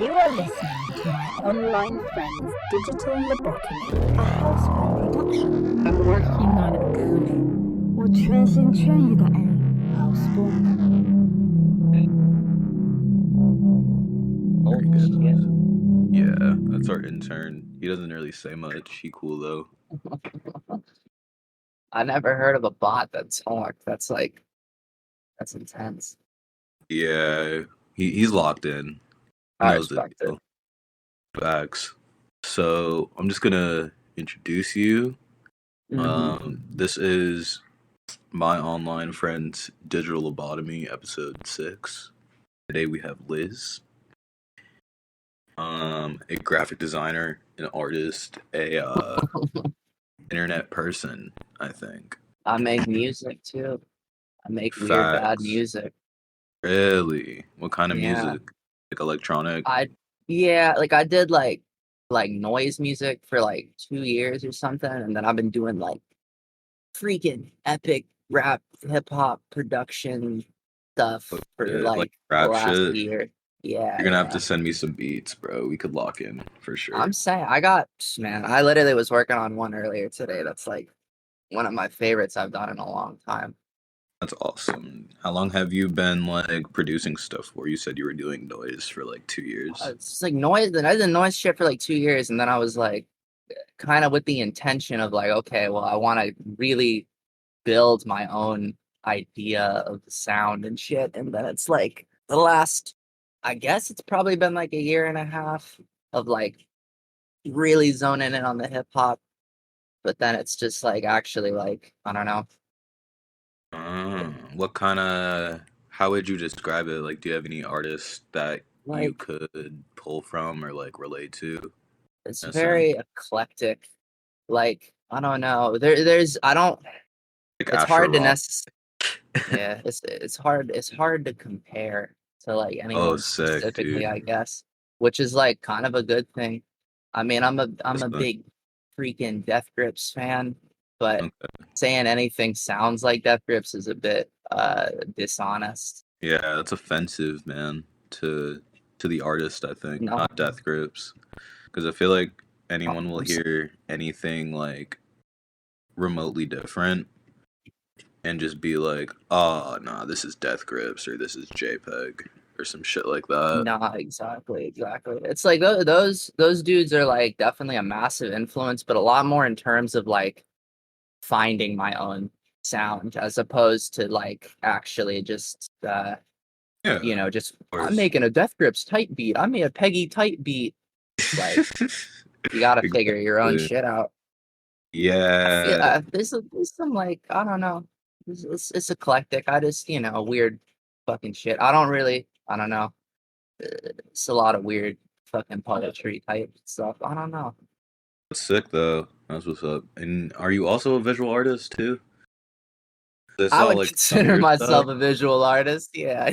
You are listening to my online friend's digital lobotomy, a housebound production. I'm working on a gooning. 我全心全意的爱 housebound. Very Oh, good. shit. Yeah, that's our intern. He doesn't really say much. He cool though. I never heard of a bot that's homework. That's intense. Yeah, he's locked in. He I knows the respect it. deal. Facts. So I'm just gonna introduce you. This is my online friend's digital lobotomy, episode 6. Today we have Liz, a graphic designer, an artist, a internet person, I think. I make music too. I make weird bad Facts. music. Really? What kind of Yeah. music? Like electronic? I did like noise music for like 2 years or something, and then I've been doing like freaking epic rap hip hop production stuff for like the rap last shit? year. Yeah. You're gonna have to send me some beats, bro. We could lock in for sure. I'm saying I literally was working on one earlier today that's like one of my favorites I've done in a long time. That's awesome. How long have you been like producing stuff for? You said you were doing noise for like 2 years. It's just like noise. I did noise shit for like 2 years, and then I was like, kind of with the intention of like, okay, well, I want to really build my own idea of the sound and shit. And then it's like the last, I guess it's probably been like a year and a half of like really zoning in on the hip hop. But then it's just like actually like, I don't know. What kind of? How would you describe it? Like, do you have any artists that you Like could pull from or like relate to? it's in a very sense? eclectic. Like I don't know. There's I don't. Like It's Astro hard to Rock. Yeah, it's hard to compare to like Oh, anyone sick, specifically, dude. I guess, which is like kind of a good thing. I mean, I'm a Listen, big freaking Death Grips fan, but okay. saying anything sounds like Death Grips is a bit dishonest. Yeah, that's offensive, man, to the artist, I think, No, not Death Grips. Because I feel like anyone will I'm hear anything like remotely different and just be like, oh, nah, this is Death Grips or this is JPEG or some shit like that. Not exactly. It's like those dudes are like definitely a massive influence, but a lot more in terms of like finding my own sound as opposed to like actually just Yeah, of just I'm course. making a Death Grips tight beat. I made a Peggy tight beat. Like you gotta figure your own Exactly. shit out. I feel Yeah, there's some like I don't know. It's eclectic. I just weird fucking shit. I don't know. It's a lot of weird fucking poetry type stuff. I don't know. that's sick though. That's what's up. And are you also a visual artist too? I I saw would like some of consider your stuff. myself a visual artist. Yeah. I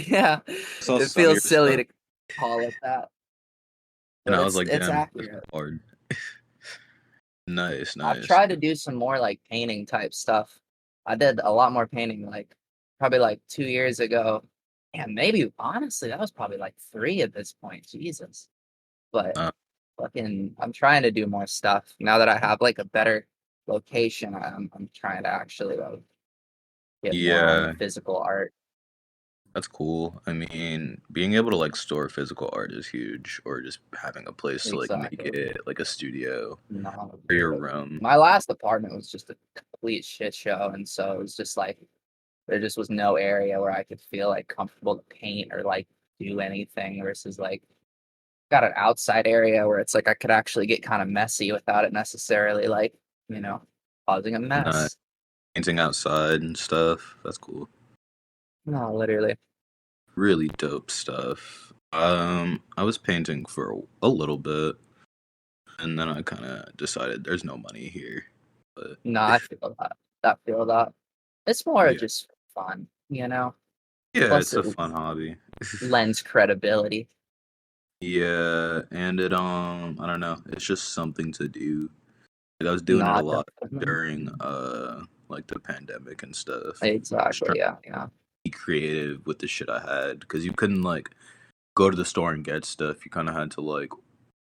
saw It some of feels your silly stuff, to call it that, and but I was like, it's damn, that's accurate. hard. Nice, I've nice. tried to do some more like painting type stuff. I did a lot more painting like probably like 2 years ago. And maybe honestly, that was probably like 3 at this point. Jesus. But Uh, fucking I'm trying to do more stuff. Now that I have like a better location, I'm trying to actually like get more on the yeah, physical art. that's cool. I mean, being able to like store physical art is huge, or just having a place to like make Exactly. it like a studio No, or your dude. room. My last apartment was just a complete shit show, and so it was just like there just was no area where I could feel like comfortable to paint or like do anything versus like got an outside area where it's like I could actually get kind of messy without it necessarily like, you know, causing a Not mess. painting outside and stuff. That's cool. No, literally. Really dope stuff. I was painting for a little bit, and then I kind of decided there's no money here. But No, I feel that. I feel that. It's more of yeah, just fun, you know? yeah, Plus it's it a fun hobby. lends credibility. Yeah, and I don't know, it's just something to do. Like, I was doing it a Not lot definitely. during like the pandemic and stuff. Just Exactly, trying yeah. to be creative with the shit I had because you couldn't like go to the store and get stuff. You kind of had to like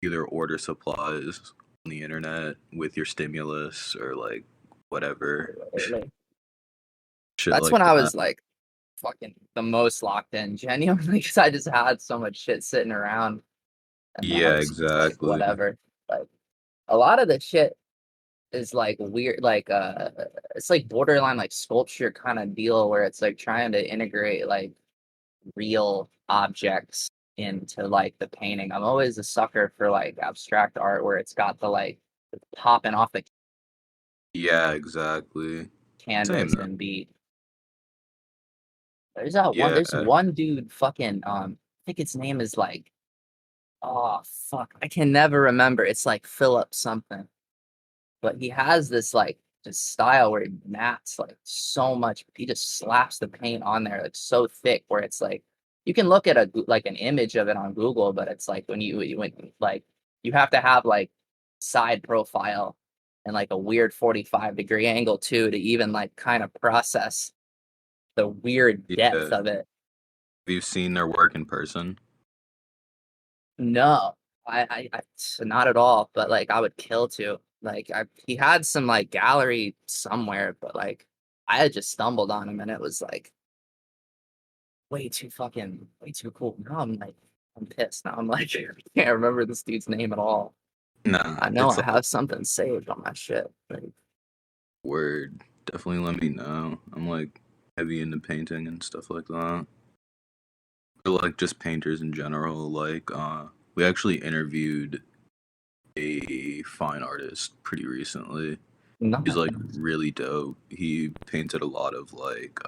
either order supplies on the internet with your stimulus or like whatever Literally. shit That's like when I that. was like fucking the most locked in, genuinely, because I just had so much shit sitting around, and then I Yeah, was just like, exactly. whatever. Like a lot of the shit is like weird, like it's like borderline like sculpture kind of deal where it's like trying to integrate like real objects into like the painting. I'm always a sucker for like abstract art where it's got the like popping off the Yeah, exactly. Same canvas though. and be there's Yeah, one dude fucking I think his name is like, oh fuck, I can never remember. It's like Philip something. But he has this style where he mats like so much. He just slaps the paint on there like so thick where it's like you can look at like an image of it on Google, but it's like when like you have to have like side profile and like a weird 45-degree angle too to even like kind of process the weird yeah. depth Have of it. you seen their work in person? No, I not at all. But like, I would kill to. Like, he had some like gallery somewhere, but like, I had just stumbled on him, and it was like way too cool. Now I'm like, I'm pissed. Now I'm like, I can't remember this dude's name at all. Nah, I know it's I all have something saved on my shit. Like, word. Definitely let me know. I'm like heavy into painting and stuff like that. Or like just painters in general. Like we actually interviewed a fine artist pretty recently. He's no, like really dope. He painted a lot of like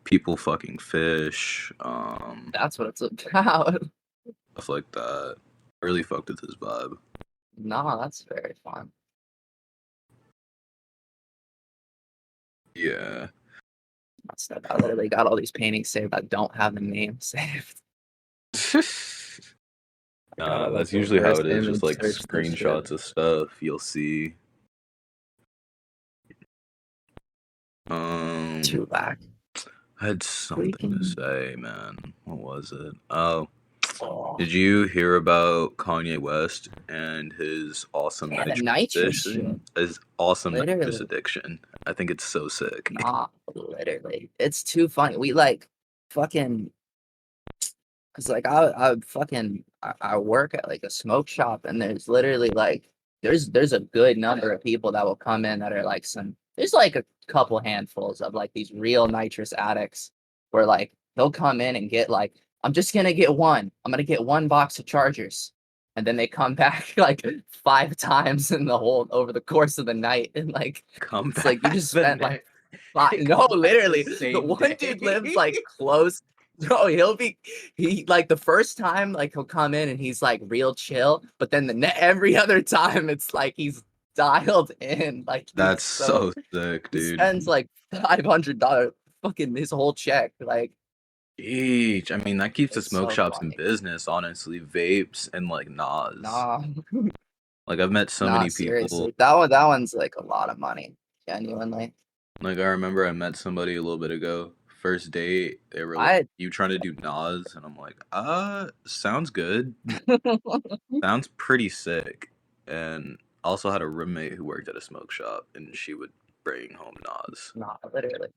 people fucking fish, that's what it's about. stuff like that. Really fucked with his vibe. No, that's very fun. Yeah. That's I literally got all these paintings saved. I don't have the name saved. I gotta like That's usually how reverse it is. Just image like search this shit. screenshots of stuff you'll see. Um, Too back. I had something to Freaking say, man. What was it? Oh, oh did you hear about Kanye West and his awesome yeah, the nitrous nitrous shit. addiction? His awesome nitrous Literally. addiction. I think it's so sick. Nah, literally. It's too funny. We like fucking cause like I work at like a smoke shop and there's literally like there's a good number of people that will come in that are like there's like a couple handfuls of like these real nitrous addicts where like they'll come in and get like I'm just gonna get one. I'm gonna get one box of chargers. And then they come back like 5 times in the whole over the course of the night and like Come it's like you back just the spent next. like no, Come back the literally. The same one day. dude lives like close. No, he like the first time like he'll come in and he's like real chill, but then every other time it's like he's dialed in. Like That's he's so so sick, he dude. spends like $500 fucking his whole check. Like Each. I mean, that keeps the it's smoke so shops in funny. business, honestly. Vapes and like Nas. Nah, Like I've met so nah, many people. seriously. That one's like a lot of money, genuinely. Like I remember I met somebody a little bit ago. First date, they were like, I "You trying to do Nas?" And I'm like, sounds good. Sounds pretty sick." And I also had a roommate who worked at a smoke shop, and she would bring home Nas, nah, literally.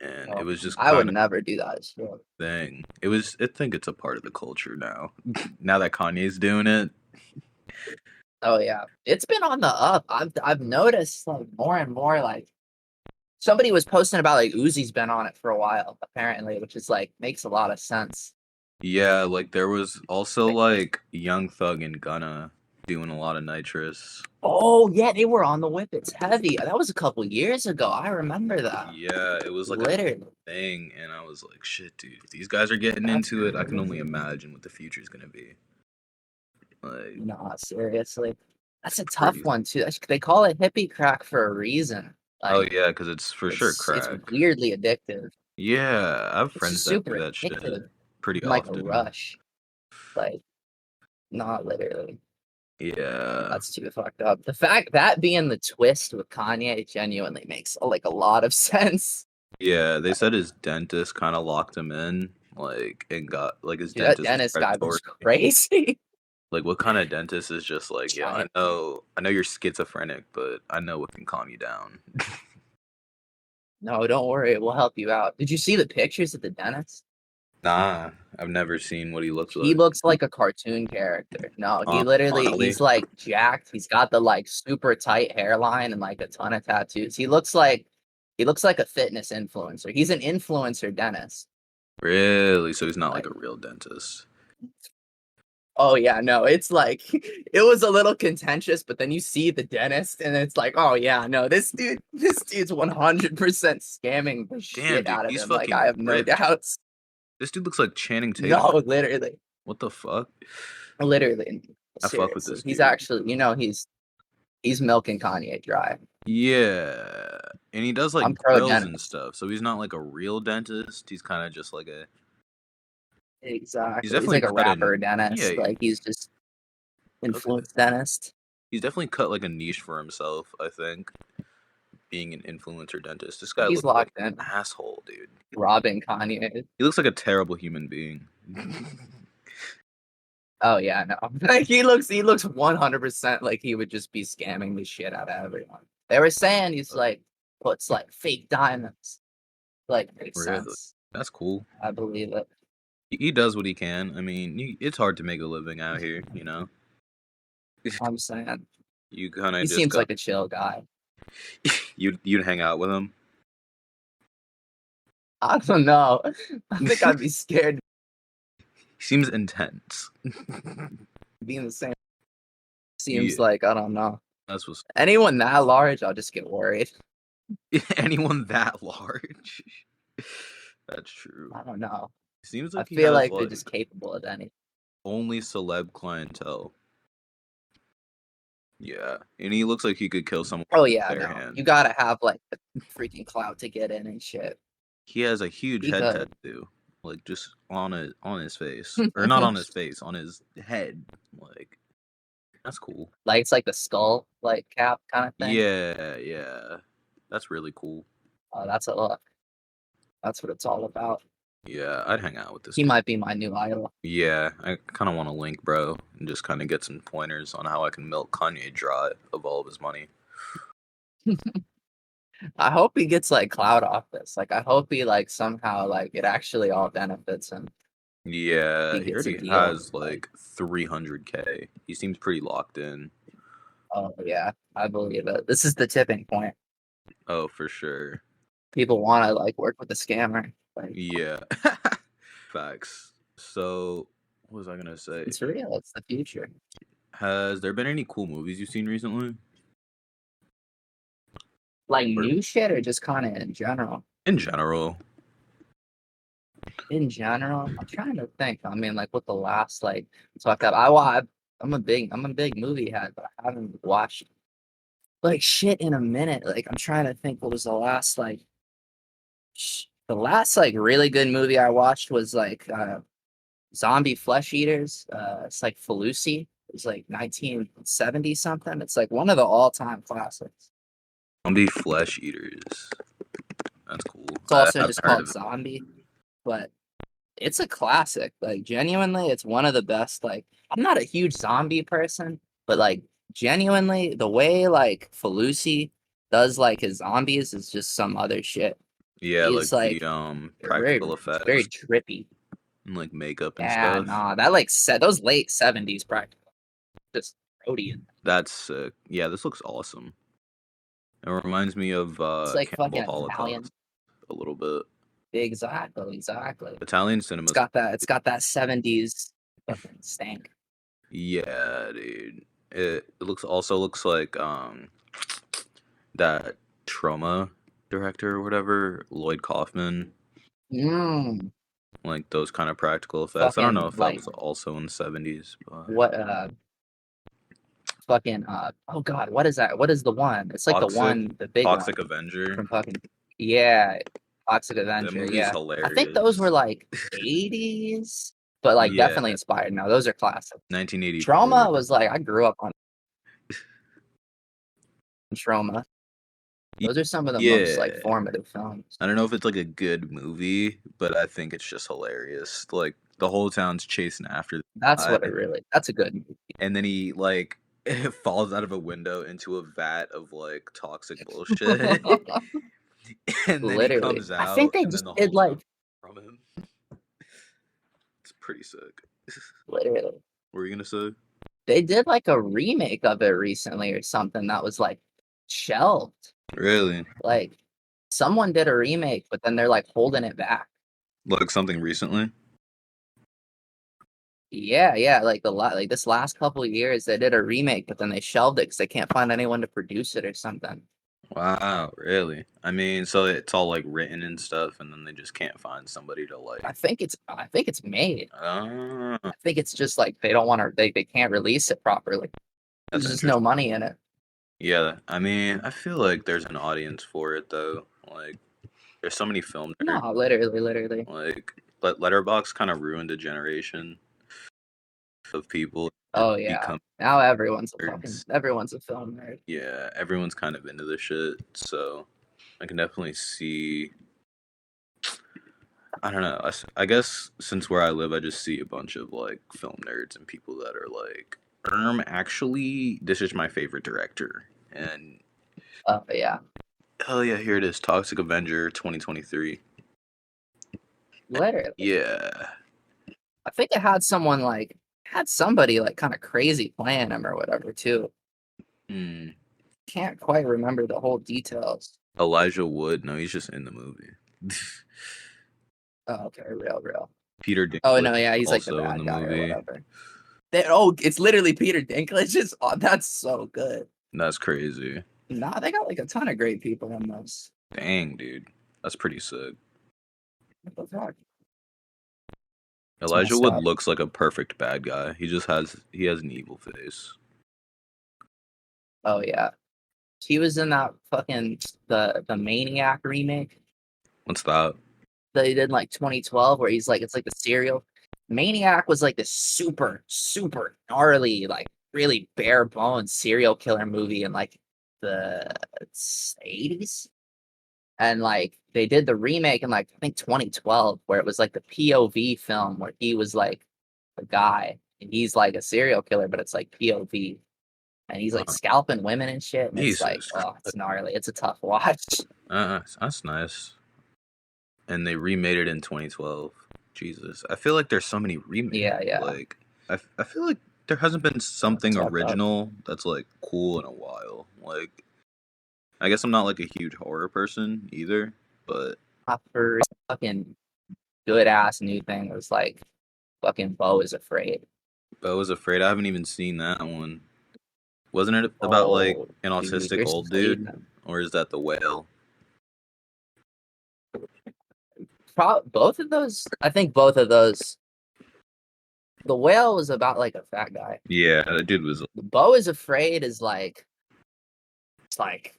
and it No, was just I would kind of never do that shit. thing. It was. I think it's a part of the culture now. Now that Kanye's doing it, Oh yeah, it's been on the up. I've noticed like more and more. Like somebody was posting about like Uzi's been on it for a while, apparently, which is like makes a lot of sense. yeah. Like there was also like Young Thug and Gunna doing a lot of nitrous. Oh yeah, they were on the whip. It's heavy. That was a couple years ago. I remember that. Yeah, it was like a Literally, thing, and I was like, shit, dude, if these guys are getting that's into it, I can only crazy. imagine what the future's gonna be. Like, Nah, seriously, that's a tough crazy. one too. They call it hippie crack for a reason. Oh Like yeah, because it's for sure it's crack. weirdly addictive. Yeah, I have It's friends just that do super that shit addictive pretty in like a often. rush. Like not literally. Yeah, That's too fucked up. The fact that being the twist with Kanye genuinely makes like a lot of sense. yeah. They said his dentist kind of locked him in. like and got like his Dude, that dentist was dentist guy was predatory. crazy. Like what kind of dentist is just like, yeah, Giant. I know you're schizophrenic, but I know what can calm you down. No, don't worry, we'll help you out. Did you see the pictures of the dentist? Nah, I've never seen what he looks He like. looks like a cartoon character. No, Honestly, he's like jacked. He's got the like super tight hairline and like a ton of tattoos. He looks like a fitness influencer. He's an influencer dentist. really? So he's not like Like, a real dentist. oh yeah, no, it's like it was a little contentious, but then you see the dentist and it's like, oh yeah, no, this dude's 100% scamming the Damn, shit dude, out of he's him. Like I fucking have no ripped. doubts. This dude looks like Channing Tatum. No, literally. What the fuck? Literally. I fuck with Seriously. this He's dude. actually, he's milking Kanye dry. Yeah, and he does I'm like pro grills and dentist. stuff. So he's not like a real dentist. He's kind of just like a. He's Exactly. He's definitely like a cut rapper in. dentist. Yeah, Like he's just okay. influence dentist. He's definitely cut like a niche for himself. I think being an influencer dentist. This guy He's looks like locked an in. asshole, dude. Robbing Kanye. He looks like a terrible human being. Oh yeah, no. Like he looks 100% like he would just be scamming the shit out of everyone. They were saying he's like puts like fake diamonds. Like makes Really, sense. that's cool. I believe it. He does what he can. I mean, it's hard to make a living out here, you know. I'm saying You kind he of just seems got like a chill guy. you'd hang out with him. I don't know. I think I'd be scared He seems intense. being the same. Yeah, Seems like I don't know. that's what's Anyone that large, I'll just get worried. anyone that large. That's true. I don't know. Seems I like he feel has like they're like just capable of anything. only celeb clientele. Yeah, and he looks like he could kill someone Oh with yeah, bare no. hands. You gotta have like the freaking clout to get in and shit. He has a huge He head could. tattoo, like just on his face, or not on his face, on his head. Like that's cool. Like it's like the skull like cap kind of thing. Yeah, that's really cool. Oh, that's a look. That's what it's all about. Yeah, I'd hang out with this He dude. might be my new idol. Yeah, I kind of want to link, bro, and just kind of get some pointers on how I can milk Kanye dry of all of his money. I hope he gets like clout off this. Like I hope he like somehow like it actually all benefits him. Yeah, He he gets a already deal. has like 300K. He seems pretty locked in. Oh yeah, I believe it. This is the tipping point. Oh, for sure. People want to like work with a scammer. Like Yeah. Facts. So, what was I gonna say? it's real. It's the future. Has there been any cool movies you've seen recently? Like Or new shit or just kind of in general? in general? In general, I'm trying to think. I mean, like what the last like talk up. I'm a big movie head, but I haven't watched like shit in a minute. Like I'm trying to think what was the last like the last like really good movie I watched was like Zombie Flesh Eaters. It's like Felucci. It's like 1970 something. It's like one of the all-time classics. Zombie Flesh Eaters. That's cool. It's also I just haven't heard called of it. Zombie, but it's a classic. Like genuinely, it's one of the best. Like I'm not a huge zombie person, but like genuinely, the way like Felucci does like his zombies is just some other shit. Yeah, He's like like the very, practical it's very effects trippy. and like makeup and Yeah, stuff. nah, that like those late 70s practical, just Rhodian. That's sick. Yeah, this looks awesome. It reminds me of It's like Cannibal fucking Italian. Holocaust a little bit. Exactly. Italian cinema. It's got that 70s fucking stank. Yeah, dude. It looks like that Trauma director or whatever, Lloyd Kaufman. Mm, Like those kind of practical effects. I don't know fucking if that like was also in the 70s, but what fucking oh god, what is that? What is the one? It's like the big Toxic one Avenger. from fucking yeah, Toxic That Avenger. movie's Yeah, I think those hilarious. were like 80s, but like Yeah, definitely inspired. No, those are classic. 1984. Trauma was like I grew up on Trauma. Those are some of the most like Yeah. formative films. I don't know if it's like a good movie, but I think it's just hilarious. Like the whole town's chasing after the That's guy, what it really. That's a good movie. and then he like falls out of a window into a vat of like toxic bullshit, and then he Literally, comes I think out, they and then just the did whole town like from him. It's pretty sick. literally. What were you gonna say? They did like a remake of it recently or something that was like shelved. Really? Like someone did a remake, but then they're like holding it back. Like something recently? Yeah, like like this last couple of years they did a remake, but then they shelved it because they can't find anyone to produce it or something. Wow, really? I mean, so it's all like written and stuff, and then they just can't find somebody to like. I think it's made. Ah, I think it's just like they don't want to they can't release it properly. that's There's just no interesting. money in it. Yeah, I mean, I feel like there's an audience for it though. Like, there's so many film nerds. No, literally. Like, but Letterbox kind of ruined a generation of people to Oh yeah. become Now everyone's nerds. everyone's a film nerd. Yeah, everyone's kind of into this shit, so I can definitely see. I don't know. I guess since where I live, I just see a bunch of like film nerds and people that are like, actually, this is my favorite director, and Yeah. hell yeah, here it is, Toxic Avenger 2023. Literally. Yeah. I think it had somebody like kind of crazy playing him or whatever too. Hmm. Can't quite remember the whole details. Elijah Wood. No, he's just in the movie. Oh, okay, real. Peter Dinklage. Oh no, yeah, he's like the also in bad the guy or movie. whatever. It's literally Peter Dinklage. Oh, that's so good. That's crazy. Nah, they got like a ton of great people in this. Dang, dude. That's pretty sick. What the fuck? Elijah messed Wood up. looks like a perfect bad guy. He has an evil face. Oh yeah, he was in that fucking the Maniac remake What's that? that he did in like 2012, where he's like it's like the serial Maniac was like this super gnarly, like really bare bones serial killer movie in like the 80s. And like they did the remake in like I think 2012, where it was like the POV film where he was like the guy and he's like a serial killer, but it's like POV. And he's like scalping women and shit. And it's like, Jesus. oh, it's gnarly. It's a tough watch. That's nice. And they remade it in 2012. Jesus. I feel like there's so many remakes. Yeah. Like, I feel like there hasn't been something Fucked up. original that's like cool in a while. Like, I guess I'm not like a huge horror person either, but My first fucking good ass new thing was like fucking Beau is Afraid. I was afraid. I haven't even seen that one. Wasn't it about like Oh, an dude, autistic you're old dude, sleeping. or is that The Whale? Both of those. I think both of those. The Whale was about like a fat guy. Yeah, that dude was. Beau is Afraid is like, it's like,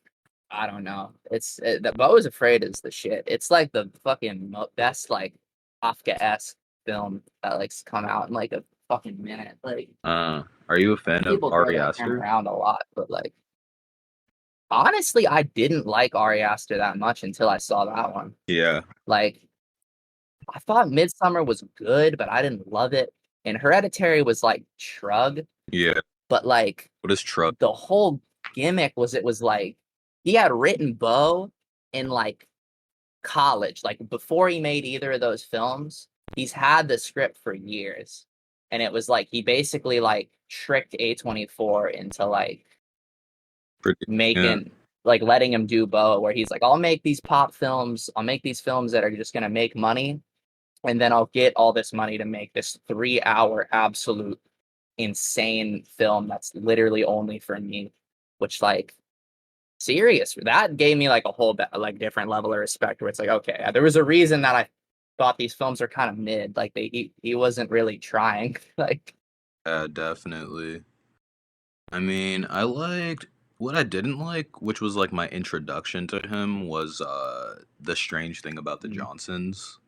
I don't know. The Beau is Afraid is the shit. It's like the fucking best like Kafka-esque film that like's come out in like a fucking minute. Like, Are you a fan of people Ari throw that term Aster? around a lot, but like, honestly, I didn't like Ari Aster that much until I saw that one. Yeah. Like, I thought Midsummer was good, but I didn't love it. And Hereditary was like shrug, Yeah. but like What is Truck? the whole gimmick was it was like he had written Beau in like college, like before he made either of those films. He's had the script for years, and it was like he basically like tricked A24 into like making like letting him do Beau, where he's like, I'll make these pop films, I'll make these films that are just gonna make money, and then I'll get all this money to make this 3-hour absolute insane film that's literally only for me, which like serious that gave me like a whole like different level of respect, where it's like, okay, there was a reason that I thought these films are kind of mid, like he wasn't really trying. Like, Yeah, definitely. I mean, what I didn't like, which was like my introduction to him, was The Strange Thing About the Johnsons.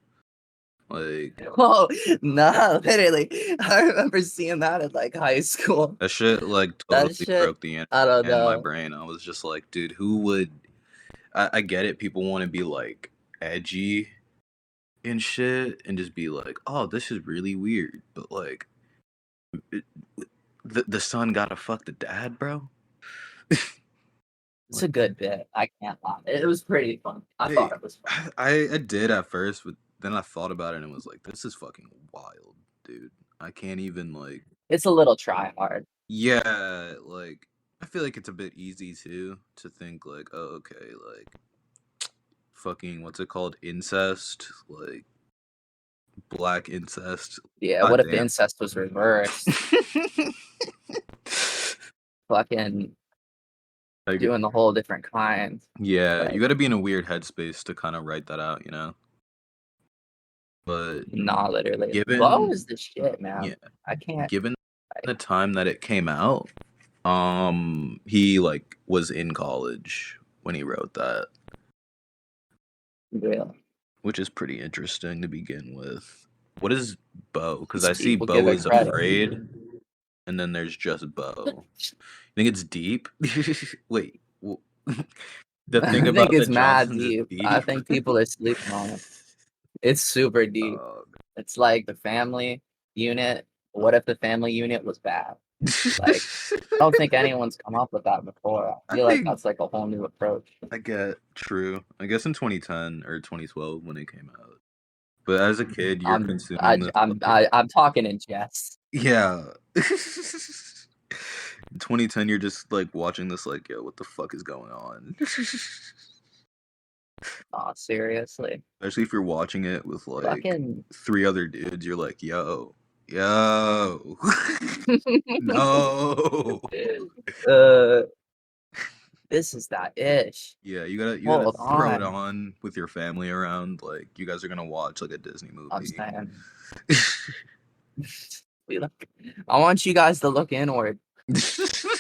Like, oh no, literally, I remember seeing that at like high school. that shit like That totally shit, broke the I don't in my know. brain. I was just like, dude, who would I get it. People want to be like edgy and shit, and just be like, "Oh, this is really weird," but like, it, the son gotta fuck the dad, bro. It's a good bit. I can't lie. It was pretty fun. I Hey, thought it was fun. I did at first, but then I thought about it and was like, "This is fucking wild, dude. I can't even like." It's a little try hard. Yeah, like I feel like it's a bit easy too to think like, oh, okay, like fucking what's it called, incest, like black incest. Yeah, God what if the damn. incest was reversed? Fucking Like, doing the whole different kind. yeah, Like, you got to be in a weird headspace to kind of write that out, But nah, literally. Bo given, is the shit, man. yeah, I can't. given the time that it came out, he like was in college when he wrote that, Real. which is pretty interesting to begin with. What is Bo? Because I These see people give Bo it is credit. afraid, and then there's just Bo. You think it's deep? Wait, the thing I about think the it's mad Johnsons is deep. I deep. think people are sleeping on it. It's super deep. Oh, It's like the family unit. What if the family unit was bad? Like, I don't think anyone's come up with that before. I I feel like think that's like a whole new approach. I get true. I guess in 2010 or 2012 when it came out. But as a kid, you're consuming this like I'm talking in jest. yeah. In 2010, you're just like watching this like, yo, what the fuck is going on? Oh, seriously. Especially if you're watching it with like Fucking 3 other dudes, you're like, yo, no. uh, this is that ish. Yeah, you gotta Hold throw it on. on with your family around. Like you guys are gonna watch like a Disney I'm movie. saying. I want you guys to look inward.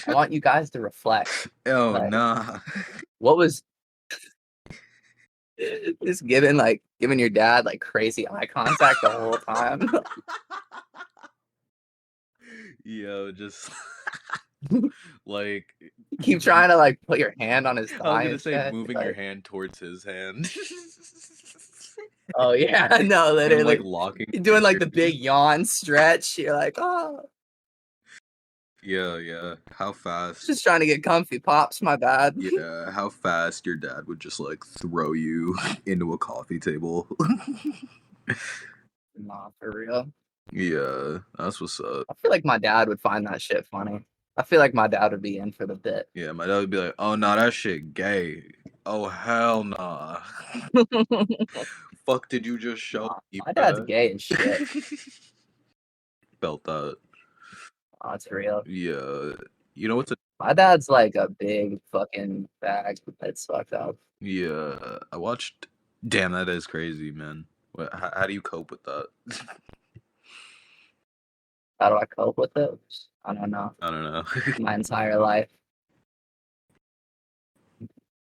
I want you guys to reflect. Oh Like, nah. what was just giving your dad like crazy eye contact the whole time? Yo, just like Keep trying to like put your hand on his I was thigh gonna and say shit. moving your Like, hand towards his hand. oh yeah, no, And like literally. locking You're doing like the fingers. big yawn stretch. You're like, oh, Yeah. How fast just trying to get comfy. Pops, my bad. yeah, how fast your dad would just like throw you into a coffee table. Nah, for real. Yeah, that's what's up. I feel like my dad would find that shit funny. I feel like my dad would be in for the bit. Yeah, my dad would be like, "Oh no, that shit gay. Oh hell nah. Fuck did you just show Nah, me, my dad's bruh?" gay as shit. Felt that. Oh, it's real. Yeah. You know what's a My dad's like a big fucking bag. It's fucked up. yeah, I watched damn, that is crazy, man. How do you cope with that? How do I cope with it? I don't know. I don't know. My entire life.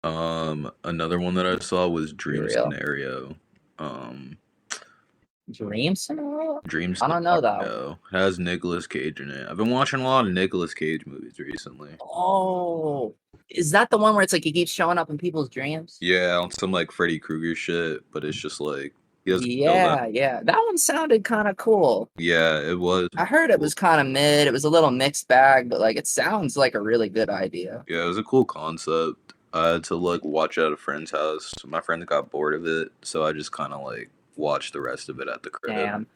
Another one that I saw was Dream Real. Scenario. Um, Dream scenario? Dream I don't know that one. Scenario has Nicolas Cage in it. I've been watching a lot of Nicolas Cage movies recently. Oh, is that the one where it's like he keeps showing up in people's dreams? Yeah, on some like Freddy Krueger shit, but it's just like he doesn't kill them. Yeah. That one sounded kind of cool. Yeah, it was. I heard it was kind of mid. It was a little mixed bag, but like it sounds like a really good idea. Yeah, it was a cool concept. I had to like watch it at a friend's house. My friend got bored of it, so I just kind of like watched the rest of it at the crib. Damn.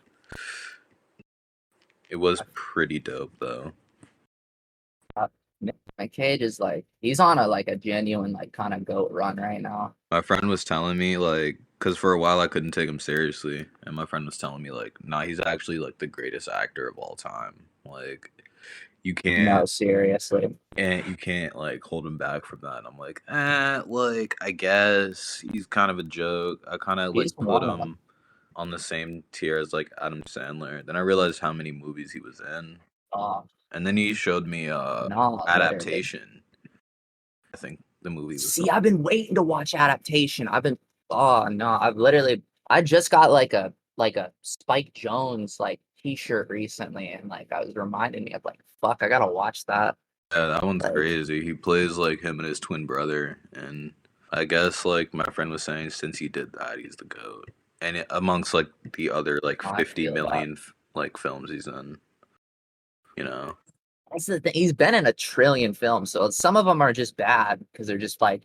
It was pretty dope though. Nick Cage is like he's on a genuine like kind of goat run right now. My friend was telling me like, cause for a while I couldn't take him seriously, and my friend was telling me like, nah, he's actually like the greatest actor of all time. Like, you can't. No, seriously. And you can't like hold him back from that. And I'm like, like I guess he's kind of a joke. I kind of like He's put one of them. him on the same tier as like Adam Sandler. Then I realized how many movies he was in, and then he showed me No, Adaptation. I think the movie was. See, I've been waiting to watch Adaptation. I just got like a Spike Jones like t-shirt recently, and like I was reminding me of like fuck, I gotta watch that. Yeah, that one's Like, crazy. He plays like him and his twin brother, and I guess like my friend was saying, since he did that, he's the goat. And amongst like the other like I 50 feel that. million like films he's in, you know. That's the thing. He's been in a trillion films, so some of them are just bad because they're just like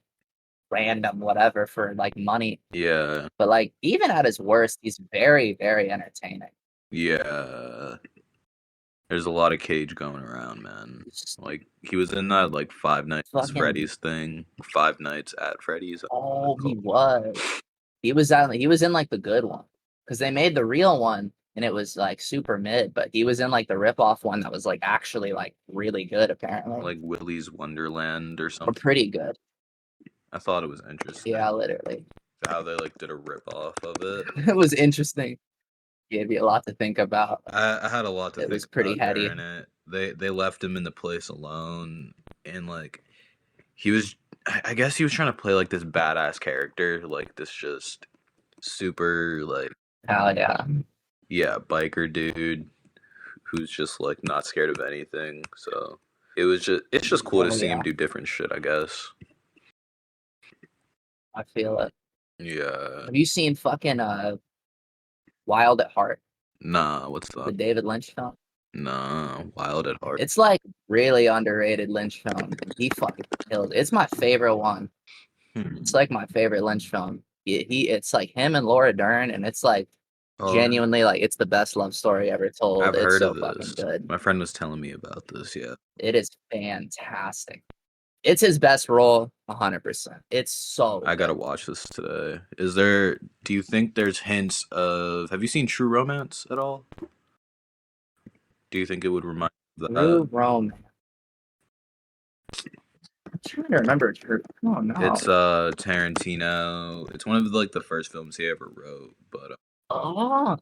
random whatever for like money. Yeah, But like even at his worst, he's very, very entertaining. yeah. There's a lot of Cage going around, man. He's just Like he was in that like Five Nights at fucking Freddy's thing, Five Nights at Freddy's. oh, he was. He was in like the good one. Because they made the real one and it was like super mid, but he was in like the rip-off one that was like actually like really good apparently. Like Willy's Wonderland or Or something. pretty good. I thought it was interesting. Yeah, literally. How they like did a rip off of it. It was interesting. Gave you a lot to think about. I had a lot to It think was pretty about heady. during it. They left him in the place alone, and like he was, I guess he was trying to play like this badass character, like this just super like Hell yeah. yeah biker dude who's just like not scared of anything. So it's just cool to Oh see him yeah. do different shit, I guess. I feel it. Yeah. Have you seen fucking Wild at Heart, Nah, what's the that? David Lynch film? Nah, Wild at Heart. It's like really underrated Lynch film. He fucking killed it. It's my favorite one. Hmm. It's like my favorite Lynch film. It's like him and Laura Dern, and it's like Oh, genuinely like it's the best love story ever told. I've It's heard so of fucking this. good. My friend was telling me about this. Yeah. It is fantastic. It's his best role, 100%. It's so I gotta good. watch this today. Do you think there's hints of, have you seen True Romance at all? Do you think it would remind you of Blue that? Romance. I'm trying to remember. Oh no. It's Tarantino. It's one of like the first films he ever wrote, but Oh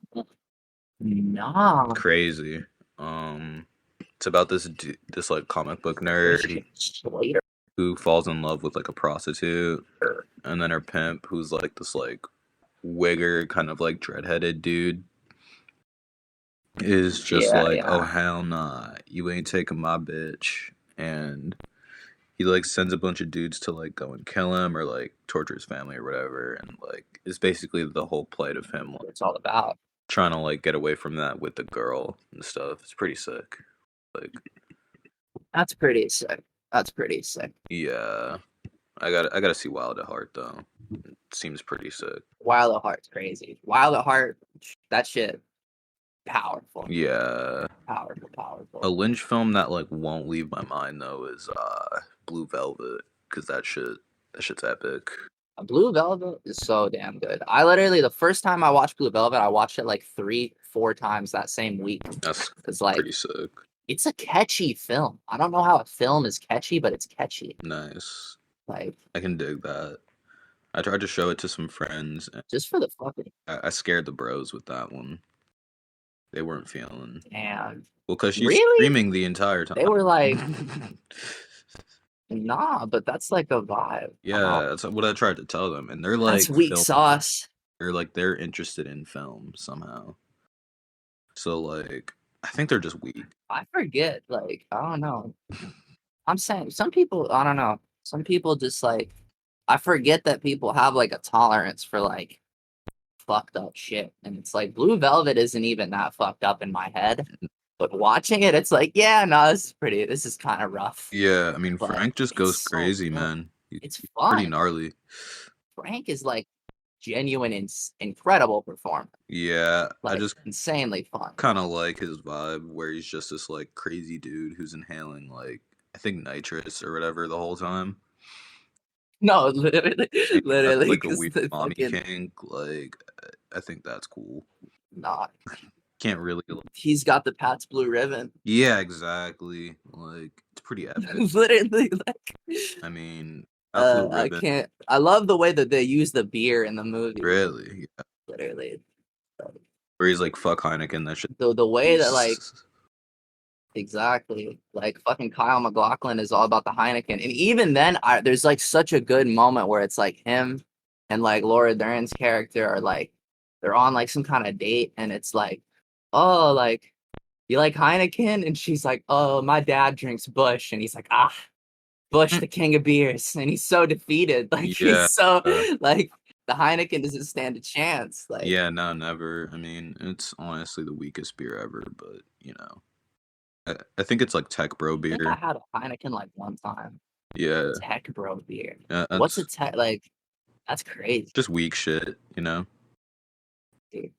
no. crazy. It's about this like comic book nerd Christian Slater. who falls in love with like a prostitute, and then her pimp who's like this like wigger kind of like dreadheaded dude is just Yeah, like, oh yeah. hell nah, you ain't taking my bitch, and he like sends a bunch of dudes to like go and kill him or like torture his family or whatever, and like it's basically the whole plight of him like, What it's all about. trying to like get away from that with the girl and stuff. It's pretty sick. Like That's pretty sick. That's pretty sick. yeah, I gotta see Wild at Heart though. It seems pretty sick. Wild at Heart's crazy. Wild at Heart, that shit, powerful. Yeah. Powerful, powerful. A Lynch film that like won't leave my mind though is Blue Velvet, because that shit's epic. Blue Velvet is so damn good. I literally, the first time I watched Blue Velvet, I watched it like 3-4 times that same week. That's Because like pretty sick. it's a catchy film. I don't know how a film is catchy, but it's catchy. Nice. Like I can dig that. I tried to show it to some friends, and just for the fucking I scared the bros with that one. They weren't feeling. and Well, because she's really screaming the entire time. they were like, nah, but that's like a vibe. Yeah, that's what I tried to tell them, and they're like That's weak sauce. they're interested in film somehow. So like, I think they're just weak. I forget. Like I don't know. I'm saying some people. I don't know. Some people just like. I forget that people have like a tolerance for like fucked up shit, and it's like Blue Velvet isn't even that fucked up in my head. But watching it, it's like, yeah, no, this is kind of rough. Yeah, I mean But Frank just it's goes so crazy, good. man. It's He's pretty fun. gnarly. Frank is like genuine and incredible performer. Yeah, I Like just insanely fun. kind of like his vibe where he's just this like crazy dude who's inhaling like I think nitrous or whatever the whole time. No, literally, And that's literally, like a because weird the mommy fucking kink. Like I think that's cool. nah, Can't really. he's got the Pat's Blue Ribbon. Yeah, exactly. Like it's pretty epic. Literally, like, I mean, that blue I ribbon. can't. I love the way that they use the beer in the movie. Really? Yeah. Literally, Where he's like, "Fuck Heineken." That shit. the way that like exactly like fucking Kyle MacLachlan is all about the Heineken, and even then, there's like such a good moment where it's like him and like Laura Dern's character are like they're on like some kind of date, and it's like, oh, like you like Heineken, and she's like, oh, my dad drinks Bush, and he's like, ah, Bush, the king of beers, and he's so defeated. Like Yeah. he's so like the Heineken doesn't stand a chance. Like Yeah, no, never. I mean, it's honestly the weakest beer ever, but you know, I think it's like Tech Bro I think I beer. had a Heineken like one time. Yeah, Tech Bro beer. that's What's a tech like? That's crazy. just weak shit, you know. Dude.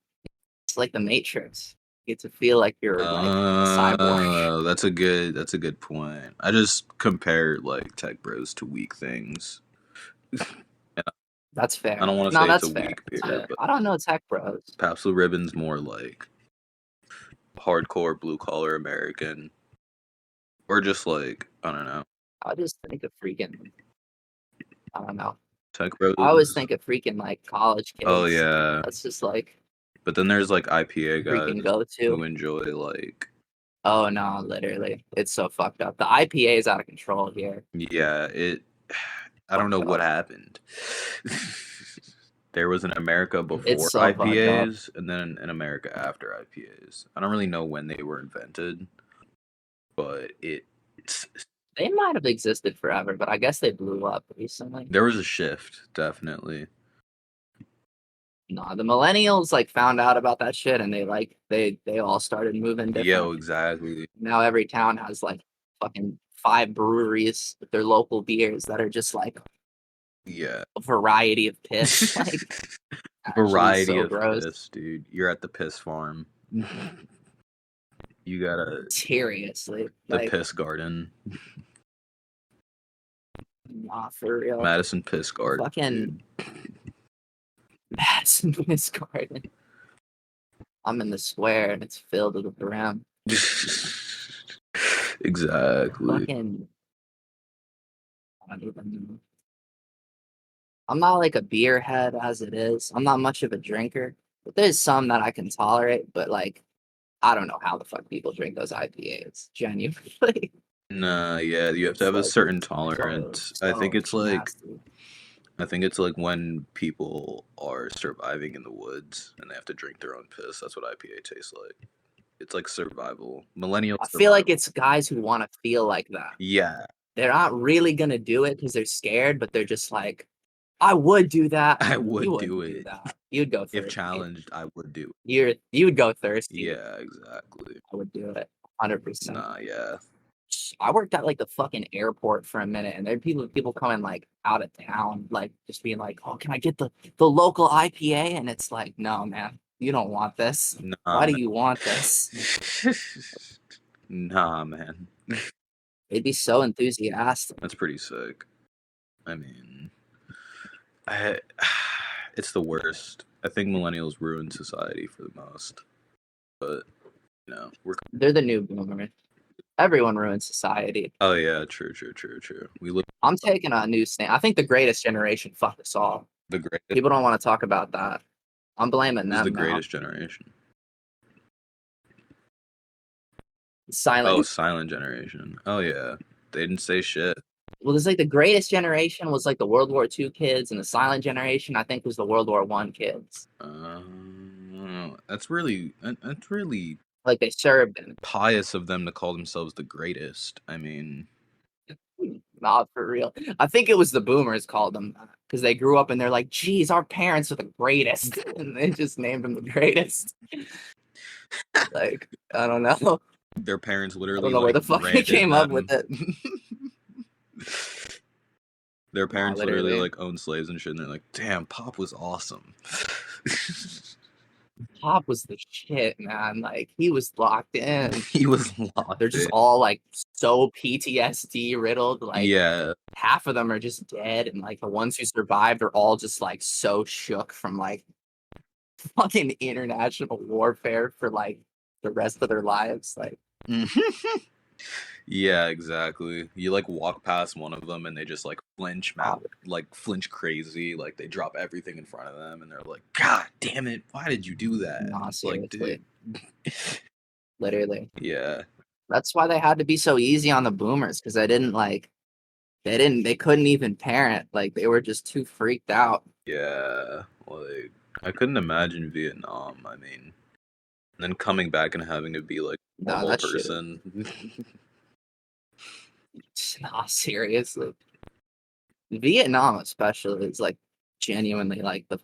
It's like the Matrix. You get to feel like you're like a cyborg. That's a good point. I just compare like Tech Bros to weak things. That's fair. I don't want to No, say it's a that's fair. weak That's beer, fair. but I don't know Tech Bros. Pabst Blue Ribbon's more like hardcore blue collar American, or just like I don't know. I just think of freaking. I don't know. Tech Bros. I always think of freaking like college kids. Oh yeah, That's just like but then there's like IPA guys freaking go who to. enjoy like Oh no, literally, it's so fucked up. The IPA is out of control here. yeah it. I don't know Fucked what up. happened. There was an America before It's so fucked up. IPAs, and then an America after IPAs. I don't really know when they were invented, but it's They might have existed forever, but I guess they blew up recently. there was a shift, definitely. No, the millennials like found out about that shit, and they all started moving different. Yeah, exactly. Now every town has like fucking 5 breweries with their local beers that are just like Yeah, a variety of piss. Like actually variety so of gross. piss, dude. You're at the piss farm. You gotta Seriously, the like piss garden, nah, for real. Madison Piss Garden. Fucking Madison Piss Garden. I'm in the square and it's filled to the brim. Dude. Exactly. Fucking, I don't even know. I'm not like a beer head as it is. I'm not much of a drinker, but there's some that I can tolerate. But like, I don't know how the fuck people drink those IPAs. Genuinely, Nah, yeah, you have to have a certain tolerance. I think it's like nasty. I think it's like when people are surviving in the woods and they have to drink their own piss. That's what IPA tastes like. It's like survival. Millennial I feel like survival. it's guys who want to feel like that. Yeah, They're not really gonna do it because they're scared, but they're just like, I would do that. I You would wouldn't do do it. that. You'd go thirsty. If challenged, I would do You would go thirsty. Yeah, exactly. I would do it 100%. Nah, yeah. I worked at like the fucking airport for a minute, and there are people coming like out of town, like just being like, "Oh, can I get the local IPA?" And it's like, no, man, you don't want this. Nah, Why do you want this? Nah, man. They'd be so enthusiastic. That's pretty sick. I mean, it's the worst. I think millennials ruin society for the most. But, you know, They're the new boomers. Everyone ruins society. Oh yeah, true. We look I'm taking a new stand. I think the greatest generation fucked us all. the greatest. People don't want to talk about that. I'm blaming This is them the now. greatest generation. Silent. Oh, silent generation. Oh yeah, they didn't say shit. Well, there's like the greatest generation was like the World War II kids, and the silent generation I think was the World War I kids. That's really Like they served in. pious of them to call themselves the greatest. I mean, Not for real. I think it was the boomers called them because they grew up and they're like, geez, our parents are the greatest. And they just named them the greatest. Like, I don't know. their parents literally I don't know where like, the fuck they branded came up them. with it. Their parents literally literally. like owned slaves and shit, and they're like, "Damn, Pop was awesome." Pop was the shit, man. Like, he was locked in. He was locked They're just in. all like so PTSD riddled. Like, Yeah, half of them are just dead, and like the ones who survived are all just like so shook from like fucking international warfare for like the rest of their lives. Like, yeah, exactly. You like walk past one of them and they just like flinch, like flinch crazy, like they drop everything in front of them and they're like, "God damn it, why did you do that?" nah, It's like, seriously. dude. Literally. Yeah, That's why they had to be so easy on the boomers, because they couldn't even parent. Like, they were just too freaked out. yeah. Like, I couldn't imagine Vietnam. I mean, and then coming back and having to be like a Nah, normal that shit. person. Nah, seriously. Vietnam especially is like genuinely like the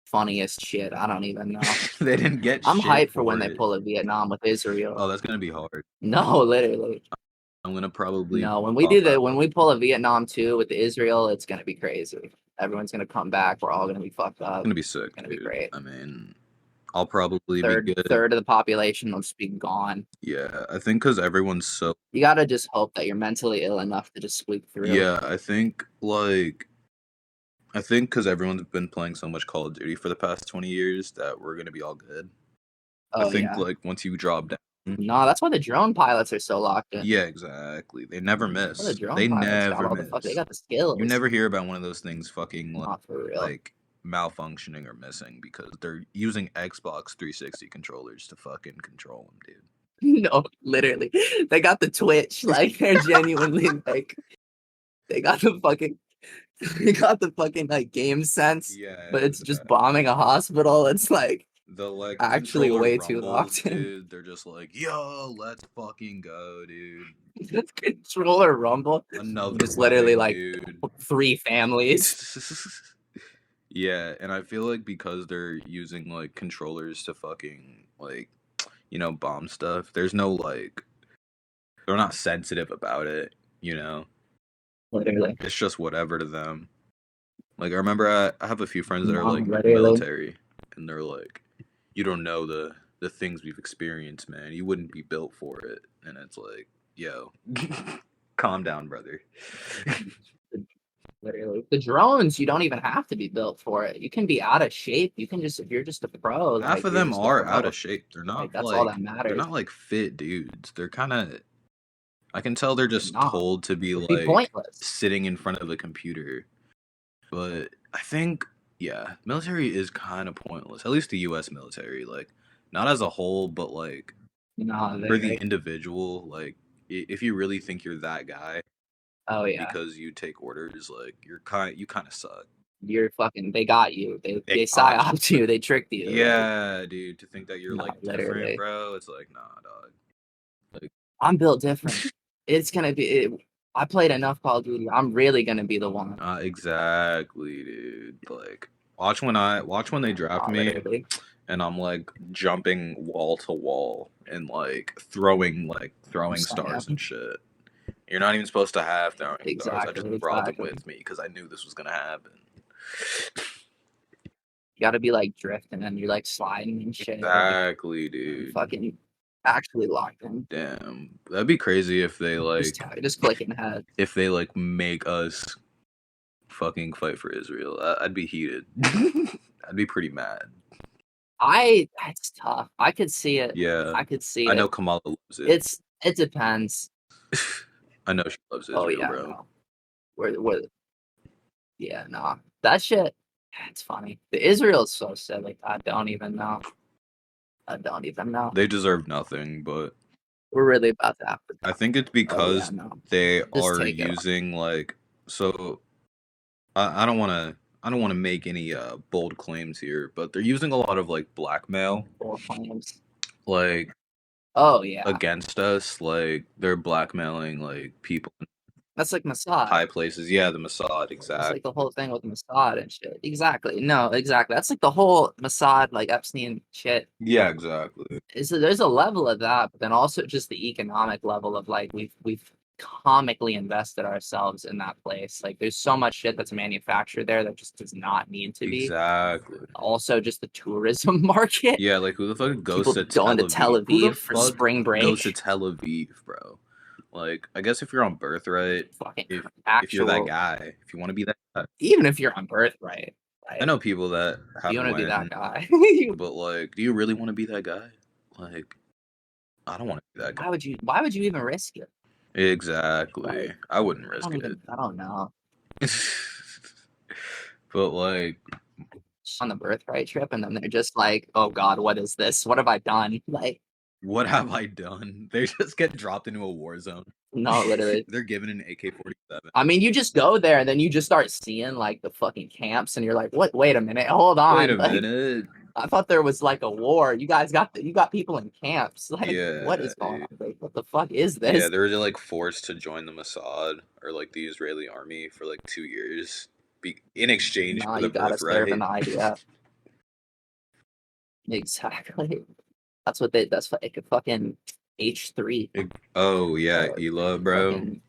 funniest shit. I don't even know. They didn't get I'm shit hyped for when they it. pull a Vietnam with Israel. Oh, that's gonna be hard. No, literally. I'm gonna probably No, when we pop do that, out. when we pull a Vietnam 2 with Israel, it's gonna be crazy. Everyone's gonna come back. We're all gonna be fucked up. It's gonna be sick, It's gonna be dude. great. I mean, I'll probably be good. Third of the population will just be gone. Yeah, I think because everyone's so. You gotta just hope that you're mentally ill enough to just squeak through. Yeah, I think because everyone's been playing so much Call of Duty for the past 20 years that we're gonna be all good. Oh, I think yeah. like once you drop down. No, that's why the drone pilots are so locked in. Yeah, exactly. They never That's why the miss. drone They pilots got never all the fuck. They miss. got the skills. You never hear about one of those things fucking Not for real. like malfunctioning or missing because they're using Xbox 360 controllers to fucking control them, dude. No, literally, they got the Twitch. Like they're genuinely like, they got the fucking like game sense. Yeah, But it's just bombing a hospital. It's like the like actually controller way too rumbles, locked in. dude. They're just like, yo, let's fucking go, dude. This controller rumble. Another Just literally wedding, like dude. 3 families. Yeah, and I feel like because they're using like controllers to fucking like, bomb stuff. There's no like, they're not sensitive about it. Literally. It's just whatever to them. Like I remember I have a few friends that are No, like literally. military, and they're like, you don't know the things we've experienced, man. You wouldn't be built for it. And it's like, yo, calm down, brother. Literally. The drones, you don't even have to be built for it. You can be out of shape. You can just, if you're just a pro, Half like, of you're them just a are pro. out of shape. They're not Like, that's like all that they're matters. not like fit dudes. They're kind of. I can tell they're just No, told to be it'd like be pointless. sitting in front of a computer. But I think, yeah, military is kind of pointless. At least the U.S. military, like, not as a whole, but like No, for the individual, like, if you really think you're that guy, oh yeah, because you take orders, like, you kind of suck. you're fucking. They got you. They got psyoped you. They tricked you. Yeah, dude. To think that you're Nah, like literally. different, bro. It's like, nah, dog. Like, I'm built different. It's gonna be. I played enough Call of Duty. I'm really gonna be the one. exactly, dude. Like, watch when they draft me, Literally. and I'm like jumping wall to wall and like throwing stars and shit. You're not even supposed to have throwing stars. I just brought them with me because I knew this was gonna happen. You gotta be like drifting and you're like sliding and shit. Exactly, Like, dude. fucking actually locked in. Damn, that'd be crazy if they like just clicking head. If they like make us fucking fight for Israel. I'd be heated. I'd be pretty mad. That's tough. I could see it. Yeah, I could see it. I know Kamala loves it. It depends. I know she loves Israel, Oh yeah, bro. no. Where yeah, nah. That shit, it's funny. The Israel's so silly. I don't even know. They deserve nothing, but we're really about to have to. I think it's because they are take it using like so. I don't want to make any bold claims here, but they're using a lot of like blackmail, Bold claims. like oh yeah, against us. Like they're blackmailing like people in that's like Mossad. high places. Yeah, the Mossad, It's exactly. like the whole thing with Mossad and shit. Exactly. No, exactly. That's like the whole Mossad, like Epstein shit. Yeah, exactly. So there's a level of that, but then also just the economic level of like we've comically invested ourselves in that place. Like there's so much shit that's manufactured there that just does not need to be. Exactly. Also, just the tourism market. Yeah, like who the fuck goes People to going to Tel Who the Aviv for fuck spring break? goes to Tel Aviv, bro? Like, I guess if you're on Birthright, Fucking if you're that guy, if you want to be that guy. Even if you're on Birthright, right? I know people that have You want to be that guy. but like, do you really want to be that guy? Like, I don't want to be that guy. Why would you even risk it? Exactly. Like, I wouldn't risk it. I don't know. But like on the Birthright trip, and then they're just like, "Oh God, what is this? What have I done?" Like, what have I done? They just get dropped into a war zone. No, literally. They're given an AK-47. I mean, you just go there, and then you just start seeing like the fucking camps, and you're like, "What? Wait a minute, hold on." Wait a minute. I thought there was like a war. You guys got people in camps. Like, Yeah, what is going on? dude. Like, what the fuck is this? Yeah, they were like forced to join the Mossad or like the Israeli army for like 2 years, in exchange Nah, for the you gotta serve in birthright. the IDF. Exactly. That's like a fucking H3. Oh yeah, Uh, Ela, bro. fucking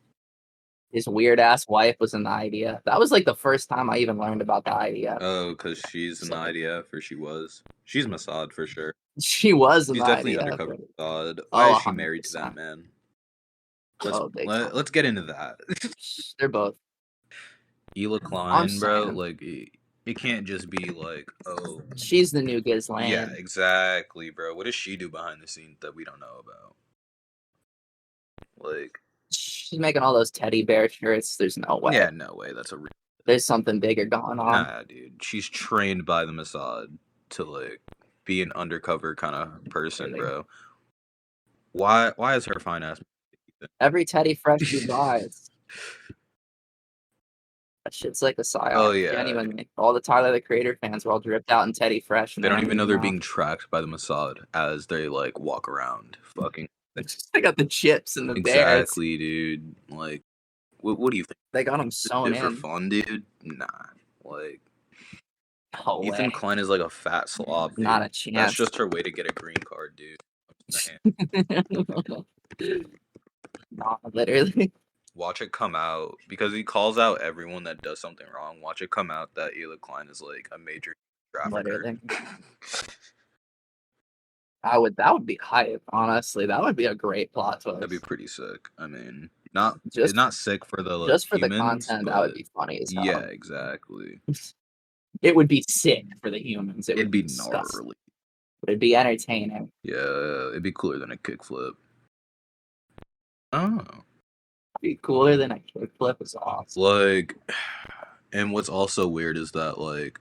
his weird ass wife was in the IDF. That was like the first time I even learned about the IDF. Oh, because she's in the So IDF, or she was. She's Mossad for sure. she was in She's the definitely IDF. undercover Mossad. Why Oh, is she married to that 100%. man? Oh, big time. Let's get into that. They're both. Ela I'm Klein, bro. saying Like it can't just be like, oh, she's the new yeah, Ghislaine. exactly, bro. What does she do behind the scenes that we don't know about? Like, She's making all those teddy bear shirts. There's no way. yeah, no way. That's a There's something bigger going on. nah, dude. She's trained by the Mossad to like be an undercover kind of person, bro. Why is her fine ass? Every teddy fresh you buy, that shit's like a psyop. Oh yeah, Genuinely. All the Tyler the Creator fans were all dripped out in Teddy Fresh. they don't even know they're being tracked by the Mossad as they like walk around. Fucking They got the chips and the bears. exactly, dude. Like, what do you think? They got them Just sewn do it for in. fun, dude? Nah, like No Ethan way. Klein is like a fat slob, dude. Not a That's chance. just her way to get a green card, dude. Nah, literally. Watch it come out because he calls out everyone that does something wrong. Watch it come out that Ela Klein is like a major trafficker. Literally. That would be hype, honestly. That would be a great plot twist. That'd be pretty sick. I mean, Just not sick for the like, just for humans, the content, but that would be funny as hell. yeah, exactly. It would be sick for the humans. It It'd would be disgusting. gnarly. But it'd be entertaining. Yeah, it'd be cooler than a kickflip. Oh, It'd be cooler than a kickflip. Is awesome. like, and what's also weird is that like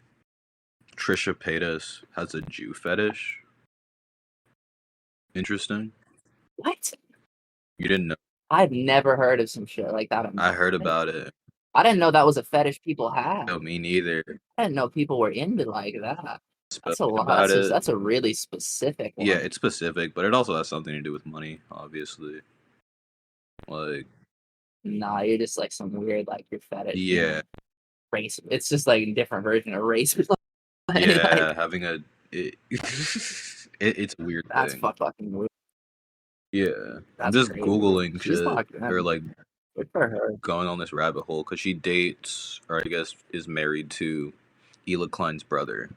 Trisha Paytas has a Jew fetish. Interesting. What? You didn't know? I've never heard of some shit like that. I heard about it. I didn't know that was a fetish people had. No, me neither. I didn't know people were into like that. That's a lot. About it. That's a really specific one. Yeah, it's specific, but it also has something to do with money, obviously. Like, nah, you're just like some weird like your fetish. yeah, race. It's just like a different version of race. yeah, Like, having it's a weird that's thing. fucking weird. Yeah, I'm That's just crazy. googling She's shit not good. or like Good for her. going on this rabbit hole because she dates, or I guess is married to, Ela Klein's brother,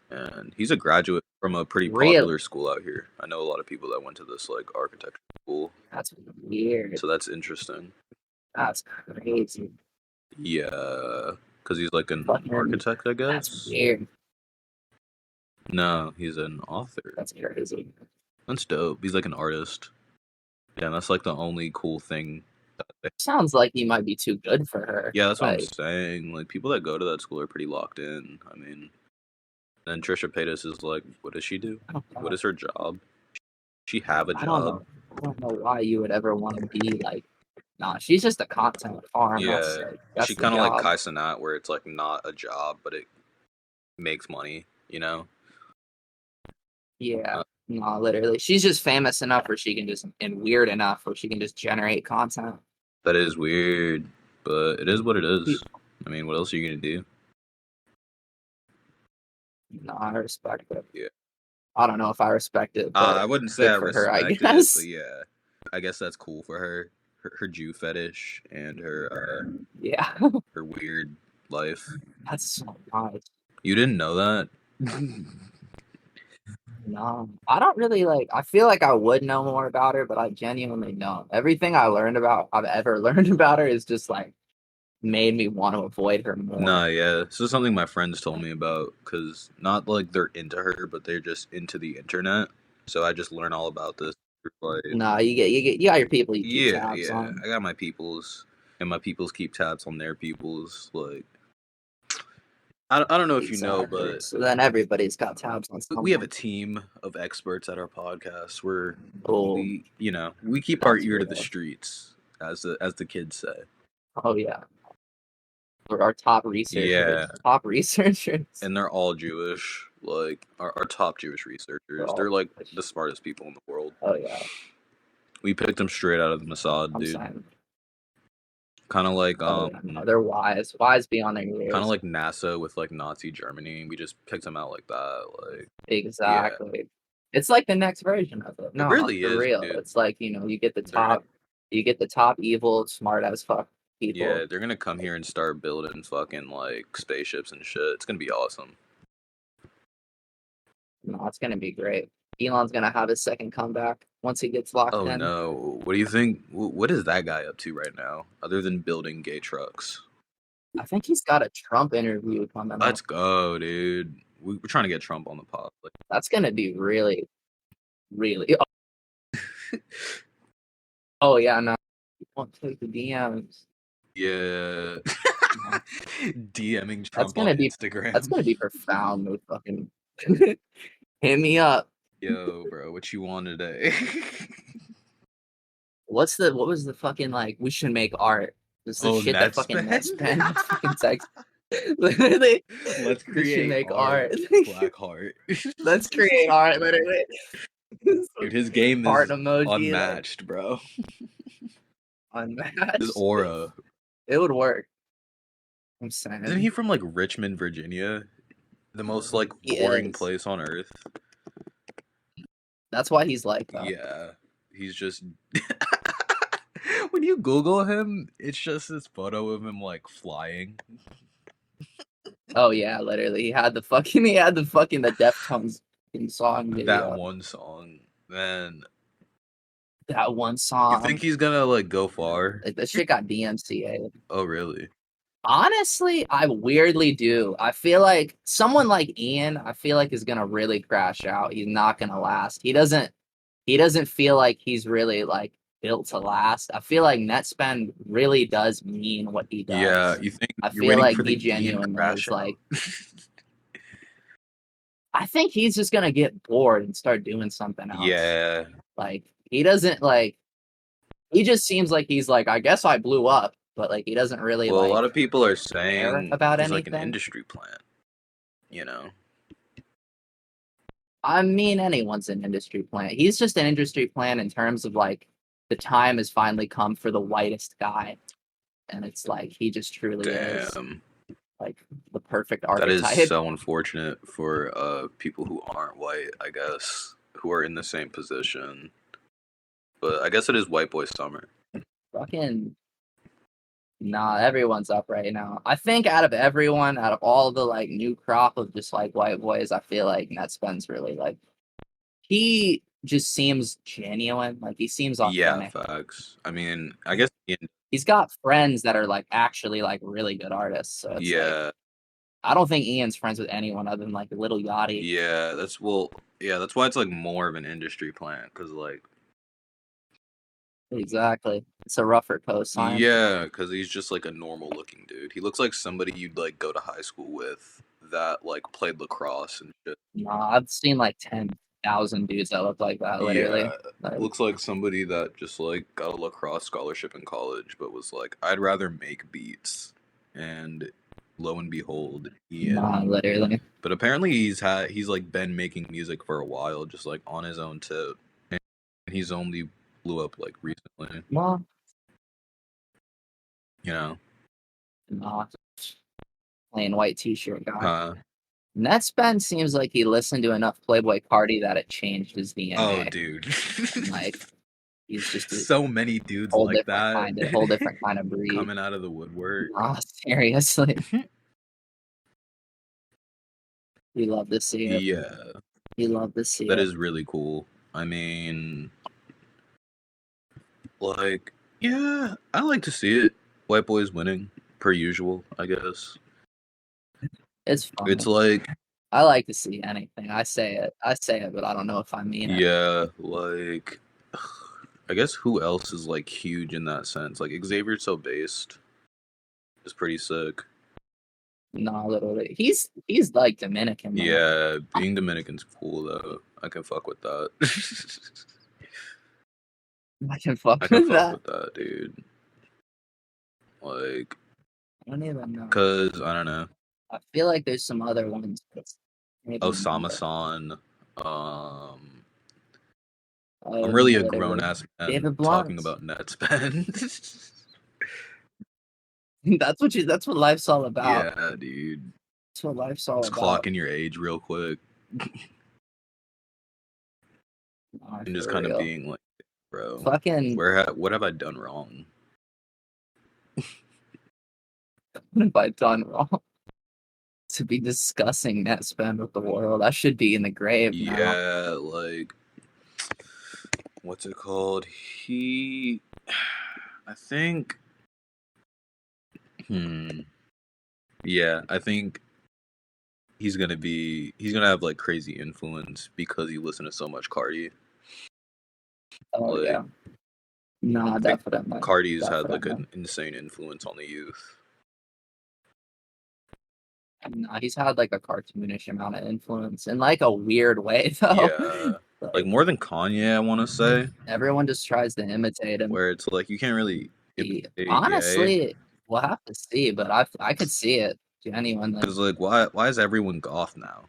and he's a graduate from a pretty popular school out here. I know a lot of people that went to this like architecture school. That's weird. So that's interesting. That's crazy. Yeah, because he's like an Fucking- architect, I guess. That's weird. No, he's an author. That's crazy. That's dope. He's like an artist. Yeah, that's like the only cool thing. Sounds like he might be too good for her. Yeah, that's what I'm Like, saying. Like people that go to that school are pretty locked in. I mean, and Trisha Paytas is like, what does she do? I don't know. What is her job? She have a I job? I don't know why you would ever want to be like. Nah, she's just a content farm. Yeah, that's she the kind of like job. Kai Cenat, where it's like not a job, but it makes money. You know? Yeah. No, literally. She's just famous enough where she can just, and weird enough where she can just generate content. That is weird, but it is what it is. I mean, what else are you gonna do? No, I respect it. Yeah. I don't know if I respect it. But I wouldn't say I good for her, I respect guess. it, but yeah, I guess that's cool for her. Her Jew fetish and her Yeah. her weird life. That's so nice. You didn't know that? No, I don't really like. I feel like I would know more about her, but I genuinely don't. Everything I've ever learned about her is just like made me want to avoid her more. Nah, yeah. This is something my friends told me about because not like they're into her, but they're just into the internet. So I just learn all about this. Like, No, you got your people. You keep yeah, tabs yeah. on. I got my peoples, and my peoples keep tabs on their peoples. Like, I don't know if you know, Exactly. but So then everybody's got tabs on. we have a someone. team of experts at our podcast where Oh, we keep our That's ear to the real. streets, as the kids say. oh yeah. We're our top researchers. Yeah. Top researchers. And they're all Jewish. like our top Jewish researchers. They're like the smartest people in the world. Oh yeah, We picked them straight out of the Mossad, I'm dude. saying. Kind of like Oh, yeah, no, they're wise beyond their years. kind of like NASA with like Nazi Germany. We just picked them out like that. Like exactly. Yeah. It's like the next version of it. No, it really for is, real. dude. It's like, you know, you get the top evil, smart as fuck people. Yeah, they're gonna come here and start building fucking like spaceships and shit. It's gonna be awesome. No, it's gonna be great. Elon's gonna have his second comeback once he gets locked in. Oh no! What do you think? What is that guy up to right now, other than building gay trucks? I think he's got a Trump interview coming. Let's go, dude. We're trying to get Trump on the pod. Like, that's gonna be really, really. Oh yeah, no, you won't take the DMs. Yeah, DMing Trump that's gonna on be Instagram. That's gonna be profoundly fucking. Hit me up. Yo, bro, what you want today? What was the fucking like? We should make art. This is the shit that fucking Netspend fucking text. Literally, let's create art. Black heart. Let's create art. Literally, dude, his game heart is emoji, unmatched, like, bro. Unmatched. His aura. It would work. I'm saying. Isn't he from like Richmond, Virginia? The most like boring place on earth. That's why he's like that. Yeah, he's just. When you Google him, it's just this photo of him like flying. Oh yeah, literally, he had the fucking the Deftones song video. That one song, man. That one song. You think he's gonna like go far? Like, that shit got DMCA'd. Oh really? Honestly, I weirdly do. I feel like someone like Ian, I feel like is gonna really crash out. He's not gonna last. He doesn't feel like he's really like built to last. I feel like Netspend really does mean what he does. Yeah, you think? I feel like he genuinely is like. I think he's just gonna get bored and start doing something else. Yeah. Like he doesn't like. He just seems like he's like, I guess I blew up, but like he doesn't really. Well, like, a lot of people are saying about he's anything. like an industry plant. You know. I mean, anyone's an industry plant. He's just an industry plant in terms of like the time has finally come for the whitest guy, and it's like he just truly is like the perfect archetype. That is so unfortunate for people who aren't white, I guess, who are in the same position. But I guess it is white boy summer. Fucking nah, everyone's up right now. I think out of all the like new crop of just like white boys, I feel like Netspend's really like he just seems genuine. Like he seems authentic. Yeah, facts. I mean, I guess he's got friends that are like actually like really good artists. So it's like, I don't think Ian's friends with anyone other than like Little Yachty. Yeah, that's why it's like more of an industry plant because like. Exactly. It's a rougher cosign. Yeah, because he's just like a normal looking dude. He looks like somebody you'd like go to high school with that like played lacrosse and shit. Nah, I've seen like 10,000 dudes that look like that, literally. Yeah, like, looks like somebody that just like got a lacrosse scholarship in college, but was like, I'd rather make beats. And lo and behold, Ian. Nah, literally. But apparently he's like been making music for a while, just like on his own tip. And he's only blew up like recently. Well, you know, nah, plain white t-shirt guy. Huh? Netspend seems like he listened to enough Playboy Cardi that it changed his DNA. Oh, dude. Like he's just so many dudes like that. Whole different kind of breed coming out of the woodwork. Oh, seriously. We love to see it. Yeah. We love to see that it. Is really cool. I mean, like, yeah, I like to see it. White boys winning, per usual, I guess. It's fun. It's like I like to see anything. I say it, but I don't know if I mean it. Yeah, like I guess who else is like huge in that sense? Like Xavier So Based is pretty sick. No, literally. He's like Dominican. Man. Yeah, being Dominican's cool though. I can fuck with that. I can fuck with that, dude. Like, I don't even know. Cause I don't know. I feel like there's some other ones. Maybe Osama-san. Oh, I'm really a literally. grown-ass man David talking Blunt. about net spend. That's what life's all about. Yeah, dude. That's what life's all Just about. clocking your age real quick Nah, and just for kind of real. being like, bro, Fucking what have I done wrong? what have I done wrong? To be discussing net spend with the world. I should be in the grave now. Yeah, like, what's it called? I think, yeah, I think he's gonna have like crazy influence because he listened to so much Cardi. Oh Like, yeah. Nah, I think definitely. Cardi's had like Definitely. an insane influence on the youth. Nah, he's had like a cartoonish amount of influence in like a weird way though. Yeah, like more than Kanye, I want to say, Everyone just tries to imitate him. where it's like you can't really imitate Ye. Honestly, we'll have to see, but I could see it genuinely. Because like, why is everyone goth now?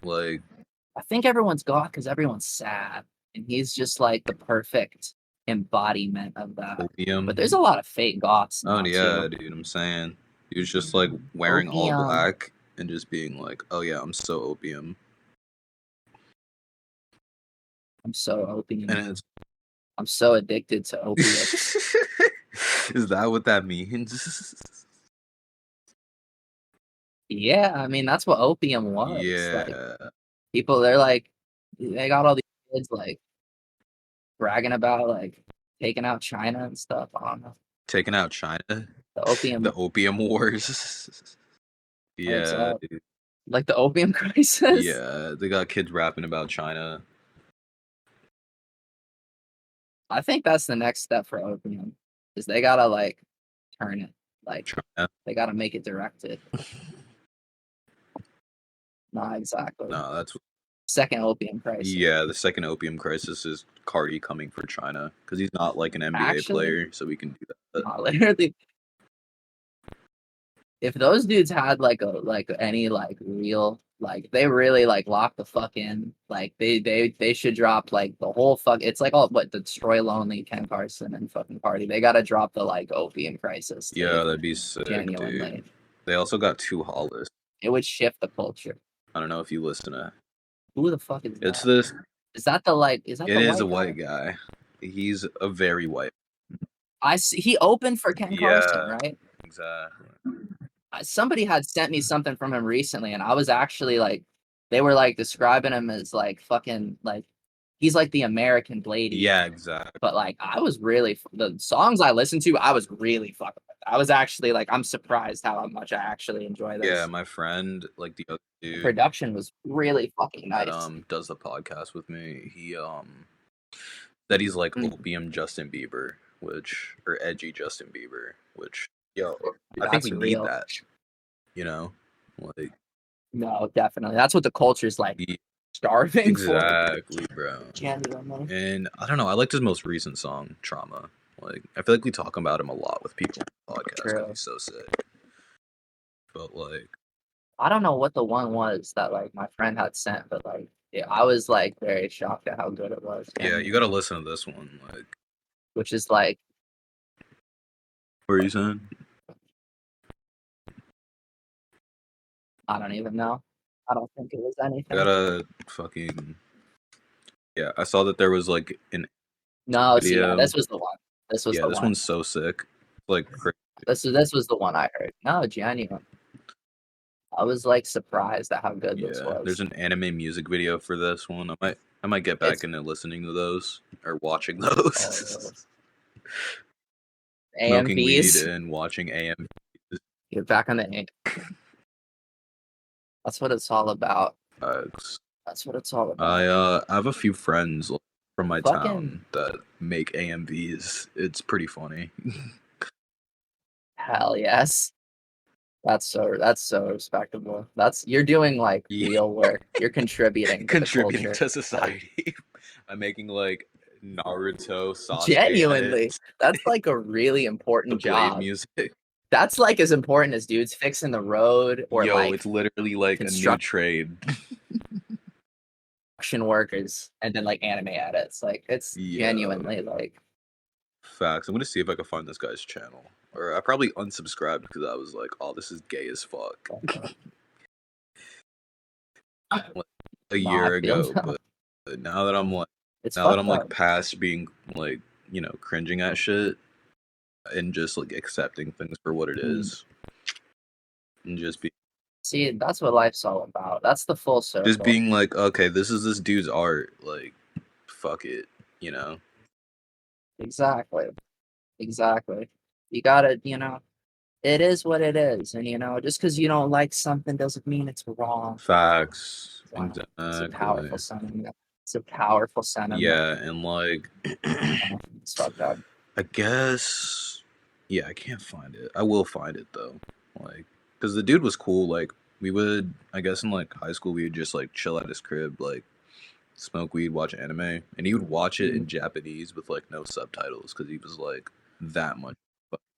Like, I think everyone's goth because everyone's sad, and he's just like the perfect embodiment of that. opium. But there's a lot of fake goths now Oh yeah, too. dude. I'm saying he was just like wearing all Opium. black and just being like, "Oh yeah, I'm so opium." I'm so opium. And it's I'm so addicted to opiates. Is that what that means? Yeah, I mean that's what opium was. Yeah. Like, people, they're like, they got all these kids like bragging about like taking out China and stuff. I don't know. Taking out China. The opium. The opium wars. Yeah, dude. Like the opium crisis. Yeah, they got kids rapping about China. I think that's the next step for opium, is they gotta like turn it, like China. they gotta make it directed. Not exactly. No, that's second opium crisis. Yeah, the second opium crisis is Cardi coming for China because he's not like an NBA Actually, player, so we can do that. Not literally. If those dudes had like any like real, like they really like lock the fuck in, like they should drop like the whole fuck. It's like all what Destroy Lonely, Ken Carson, and fucking Cardi. They gotta drop the like opium crisis. Yeah, that'd be sick, genuinely. dude. They also got two Hollis. It would shift the culture. I don't know if you listen to. Who the fuck is that? It's this. Is that the like? Is that It the is white a white guy. He's a very white. I see. He opened for Ken Carson, right? Exactly. Somebody had sent me something from him recently, and I was actually like, they were like describing him as like fucking like he's like the American Blady. Yeah, exactly. But like I was really, the songs I listened to, I was really fucking with. I was actually like, I'm surprised how much I actually enjoy this. Yeah, my friend, like the other dude, the production was really fucking nice. That does the podcast with me. He said he's like opium Justin Bieber, or edgy Justin Bieber, which I think we need that. You know, like no, definitely that's what the culture's like starving exactly, for. Bro. Genuinely. And I don't know. I liked his most recent song, Trauma. Like I feel like we talk about him a lot with people on the podcast because he's so sick. But like, I don't know what the one was that like my friend had sent, but like yeah, I was like very shocked at how good it was. Yeah, you gotta listen to this one, like, which is like. What are you saying? I don't even know. I don't think it was anything. Gotta fucking. Yeah, I saw that there was like an. No, see, yeah, this was the one. This was the one. This one's so sick. Like this was the one I heard. No, genuine. I was like surprised at how good this was. There's an anime music video for this one. I might get back into listening to those or watching those. Smoking weed and watching AM. You're back on the AM. That's what it's all about. That's what it's all about. I have a few friends from my town that make AMVs. It's pretty funny. Hell yes. That's so respectable. You're doing like real work. You're contributing to society. I'm making like Naruto Sasuke genuinely edits. That's like a really important job. Music. That's like as important as dudes fixing the road or Yo, like it's literally like a new construct- trade. construction workers and then like anime edits. Like it's Yeah. genuinely like Facts. I'm gonna see if I can find this guy's channel. Or I probably unsubscribed because I was like, oh, this is gay as fuck. Like, a Nah, year I feel ago, that. but now that I'm like It's now that fucked I'm like up. past being like, you know, cringing at shit and just like accepting things for what it is. And just be See, that's what life's all about. That's the full circle. just being like, okay, this is this dude's art, like fuck it, you know? Exactly. You gotta, it is what it is. And, just because you don't like something doesn't mean it's wrong. Facts. Wow. It's a Exactly. powerful sentiment. It's a powerful sentiment. Yeah, and like It's fucked up. I guess yeah, I can't find it. I will find it though. Like cuz the dude was cool. Like we would I guess in like high school we would just like chill at his crib, like smoke weed, watch anime, and he would watch it in Japanese with like no subtitles cuz he was like that much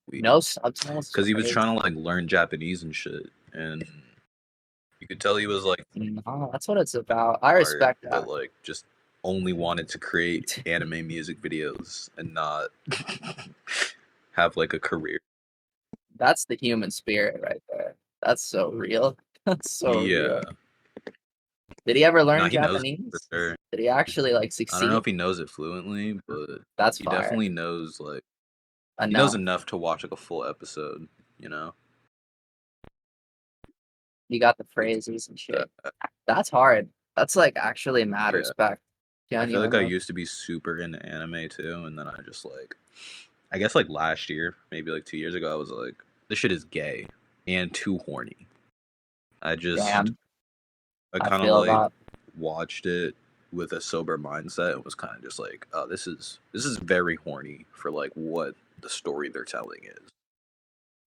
weed. No subtitles? Cuz he was trying to like learn Japanese and shit, and you could tell he was like No, that's what it's about. I respect that. but like just only wanted to create anime music videos and not have like a career. That's the human spirit right there. That's so real. That's so real. Did he ever learn Japanese? For sure. Did he actually like succeed? I don't know if he knows it fluently, but that's he fire. definitely knows like he knows enough to watch like a full episode, you know? You got the phrases and shit. That's hard. That's like actually mad respect. I feel like I used to be super into anime too, and then I just like I guess like last year, maybe like 2 years ago, I was like, this shit is gay and too horny. I just I kind of like watched it with a sober mindset and was kind of just like, oh, this is very horny for like what the story they're telling is.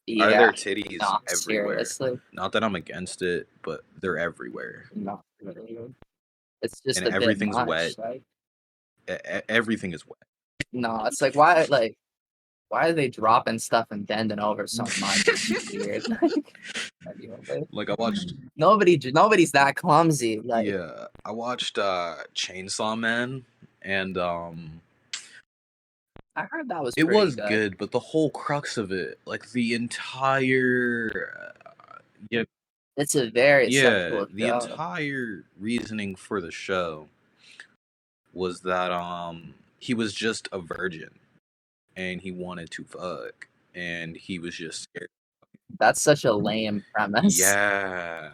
Yeah. Are there titties everywhere? Seriously? Not that I'm against it, but they're everywhere. Not really. It's just and everything's wet. Like... everything is wet. No, it's like why are they dropping stuff and bending over so much? It's weird. Like I watched. Nobody's that clumsy. Like yeah, I watched Chainsaw Man, and I heard that was. It was good, but the whole crux of it, like the entire, it's a very the entire reasoning for the show was that he was just a virgin and he wanted to fuck and he was just scared. That's such a lame premise. Yeah,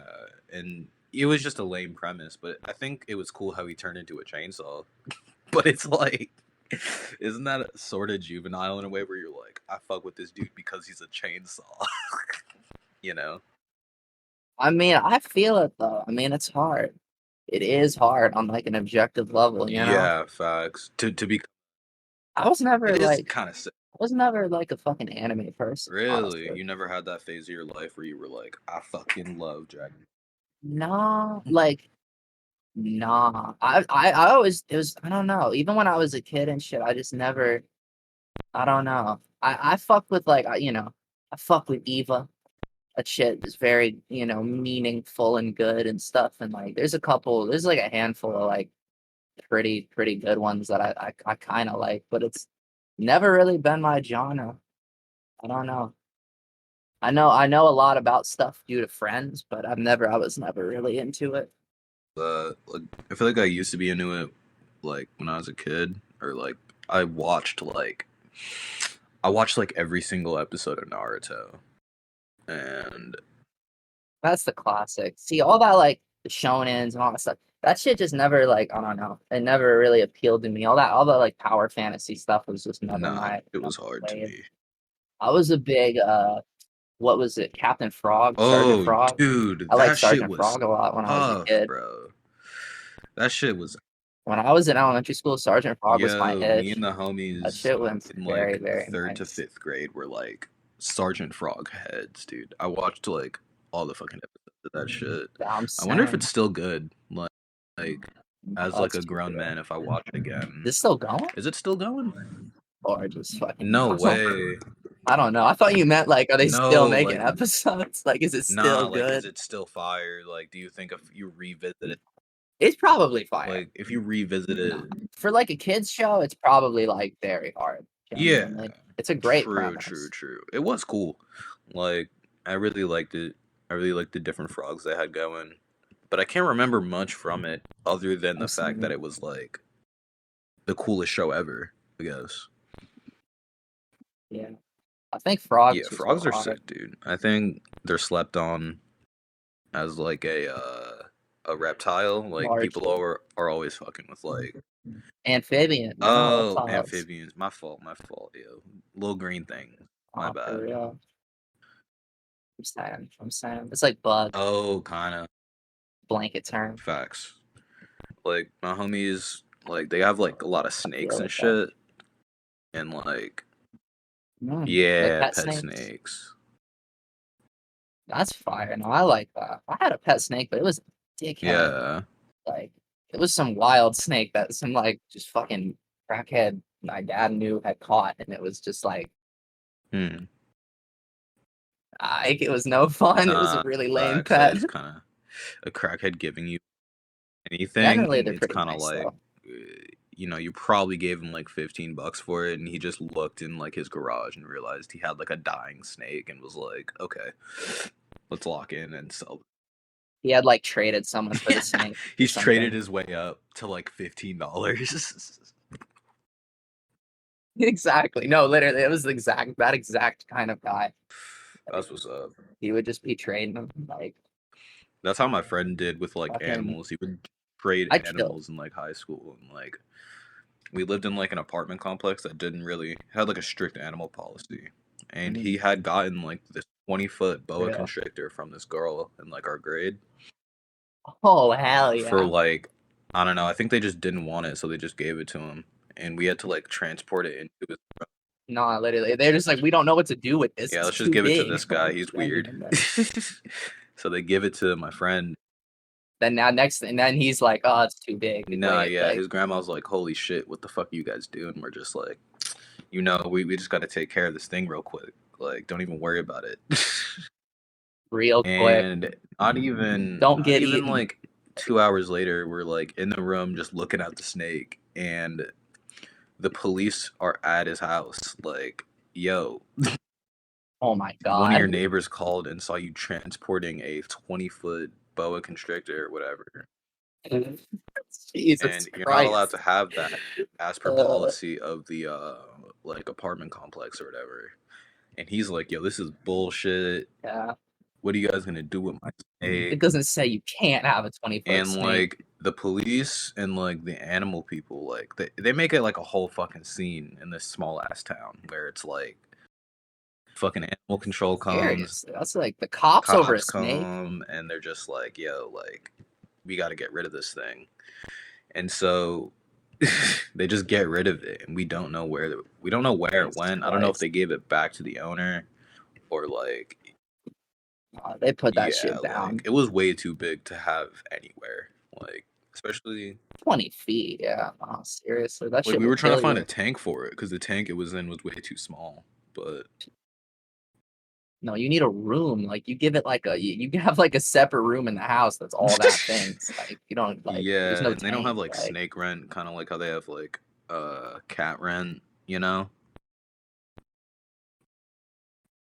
and it was just a lame premise, but I think it was cool how he turned into a chainsaw. But it's like, isn't that sort of juvenile in a way where you're like, I fuck with this dude because he's a chainsaw, you know? I mean, I feel it though. I mean, it's hard. It is hard on like an objective level, you know? Yeah, facts. To be. I was never like kind of sick. I was never like a fucking anime person. Really? Honestly. You never had that phase of your life where you were like, I fucking love Dragon. Nah, like, nah. I always I don't know. Even when I was a kid and shit, I just never. I don't know. I fuck with like I fuck with Eva. That shit is very meaningful and good and stuff. And like, there's like a handful of like pretty good ones that I kind of like, but it's never really been my genre. I don't know. I know a lot about stuff due to friends, but I was never really into it. Like, I feel like I used to be into it, like when I was a kid, or like I watched like every single episode of Naruto, and that's the classic. See, all that like the shonens and all that stuff. That shit just never like I don't know. It never really appealed to me. All the like power fantasy stuff was just never my. It was hard to me. I was a big what was it, Captain Frog? Oh, Sergeant Frog? Dude, I like Sergeant Frog a lot when I was a kid. Bro. That shit was. When I was in elementary school, Sergeant Frog was my edge. Me and the homies that shit went in very, like very third nice. to 5th grade were like Sergeant Frog heads, dude. I watched like all the fucking episodes of that shit. I wonder if it's still good. Like as like a grown man, if I watch it again. Is it still going? Is it still going? Or just fucking no way. I don't know. I thought you meant like, are they still No, making like episodes? Like, is it nah, still like is good? it still fire? Like, do you think if you revisit it, It's probably fire. like if you revisit No. it, For like a kids show, it's probably like very hard. yeah, Genuinely, it's a great true, premise. It was cool. Like, I really liked it. I really liked the different frogs they had going, but I can't remember much from it other than the fact that it was like the coolest show ever, I guess. Yeah, I think frogs. Yeah, Was frogs are hard. sick, dude. I think they're slept on as like a reptile. Like Large people are always fucking with like amphibian. No, oh reptiles. amphibians. My fault, yo. Little green thing. My Oh, for bad. real. I'm saying. It's like bug Oh, kinda blanket term. facts. Like my homies, like they have like a lot of I feel snakes and like that. shit, and like Like yeah, pet pet snakes. snakes. That's fire. No, I like that. I had a pet snake, but it was a dickhead. Yeah. Like it was some wild snake that some like just fucking crackhead my dad knew had caught, and it was just like it was no fun. It was a Nah, really lame facts. That pet. is kind of a crackhead giving you Generally, anything. they're It's pretty kind of nice like though. you probably gave him like $15 for it, and he just looked in like his garage and realized he had like a dying snake and was like, okay, let's lock in and sell. He had like traded someone for the snake. He's traded his way up to like $15. Exactly. No, literally, it was that exact kind of guy. That's what's up. He would just be trading them like That's how my friend did with like fucking. animals. He would trade I killed. animals in like high school, and like we lived in like an apartment complex that didn't really had like a strict animal policy, and he had gotten like this 20-foot boa constrictor from this girl in like our grade. Oh hell yeah! For like, I don't know. I think they just didn't want it, so they just gave it to him, and we had to like transport it into his. No, literally, they're just like, we don't know what to do with this. Yeah, It's let's just too give it to big. this guy. He's weird. So they give it to my friend. Then and then he's like, oh, it's too big. Nah, Wait, yeah, like, his grandma's like, holy shit, what the fuck are you guys doing? We're just like, we just got to take care of this thing real quick. Like, don't even worry about it. real quick. And not even eaten. like 2 hours later, we're like in the room just looking at the snake, and the police are at his house. Like, yo, Oh my god! one of your neighbors called and saw you transporting a 20-foot boa constrictor or whatever. Jesus and Christ. you're not allowed to have that as per policy of the like apartment complex or whatever. And he's like, yo, this is bullshit. Yeah. What are you guys gonna do with my snake? It doesn't say you can't have a 20-foot and snake. like the police and like the animal people, like they make it like a whole fucking scene in this small ass town where it's like fucking animal control comes, That's like the cops over a snake. come, and they're just like, yo, like we got to get rid of this thing. And so they just get rid of it, and we don't know where it went. I don't know if they gave it back to the owner or like they put that shit down. Like, it was way too big to have anywhere, like especially 20 feet. Yeah, oh, seriously, that like shit. we were trying to find a tank for it because the tank it was in was way too small. But no, you need a room. Like you give it like you can have like a separate room in the house that's all that things. Like you don't like there's no and they don't have like tank, snake rent, kind of like how they have like cat rent, you know?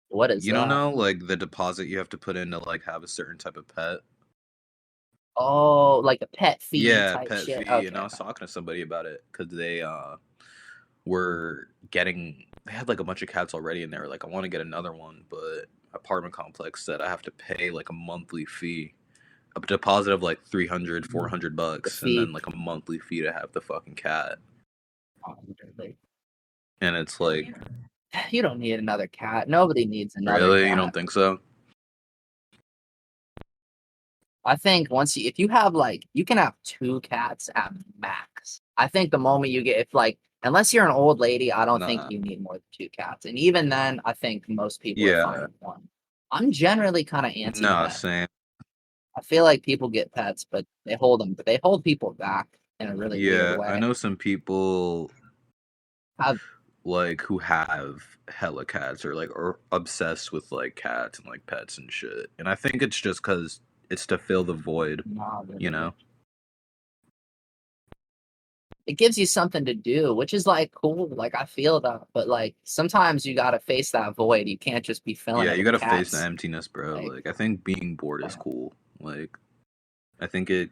What is you that? don't know like the deposit you have to put in to like have a certain type of pet? Oh, like a pet fee type pet shit. fee. Okay. And I was talking to somebody about it because they were getting they had like a bunch of cats already, and they were like, I want to get another one, but apartment complex said I have to pay like a monthly fee, a deposit of like $300-$400, and then like a monthly fee to have the fucking cat. And it's like, you don't need another cat. Nobody needs another really cat. You don't think so? I think if you have like, you can have 2 cats at max. I think the moment you get, if like, unless you're an old lady, I don't think you need more than 2 cats. And even then, I think most people are fine with 1. I'm generally kind of anti-pet. No, same. I feel like people get pets, but they hold people back in a really weird way. I know some people like who have hella cats or like are obsessed with like cats and like pets and shit. And I think it's just because it's to fill the void, Nah, you know? it gives you something to do, which is like cool. Like I feel that, but like sometimes you gotta face that void. You can't just be filling Yeah, it you with gotta face the cats. emptiness, bro. Like, Like I think being bored is cool. Like I think it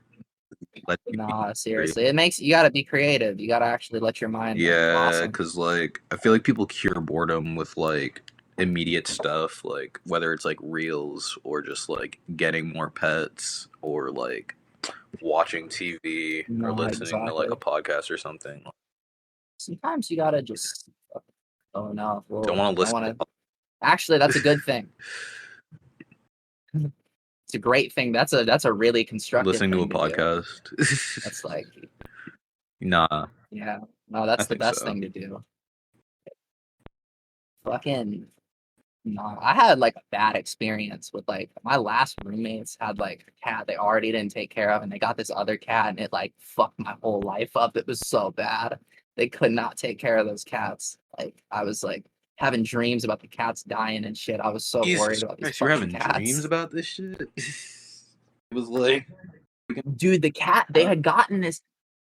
lets you be nah, creative. seriously, it makes you gotta be creative. You gotta actually let your mind like Yeah, blossom. because like I feel like people cure boredom with like immediate stuff, like whether it's like reels or just like getting more pets or like watching TV or No, listening to like a exactly. podcast or something. Sometimes you gotta just. Oh no, Don't whoa! want to Don't listen want to. Actually, that's a good thing. It's a great thing. That's a really constructive listening to a thing to do. podcast. That's like, Nah, yeah, no, I that's the think best so. thing to do. Fucking no, I had like a bad experience with like my last roommates had like a cat they already didn't take care of, and they got this other cat, and it like fucked my whole life up. It was so bad. They could not take care of those cats. Like I was like having dreams about the cats dying and shit. I was so worried Jesus about these Christ, you were fucking having dreams cats. about this shit? It was like, Dude, the cat they had gotten this.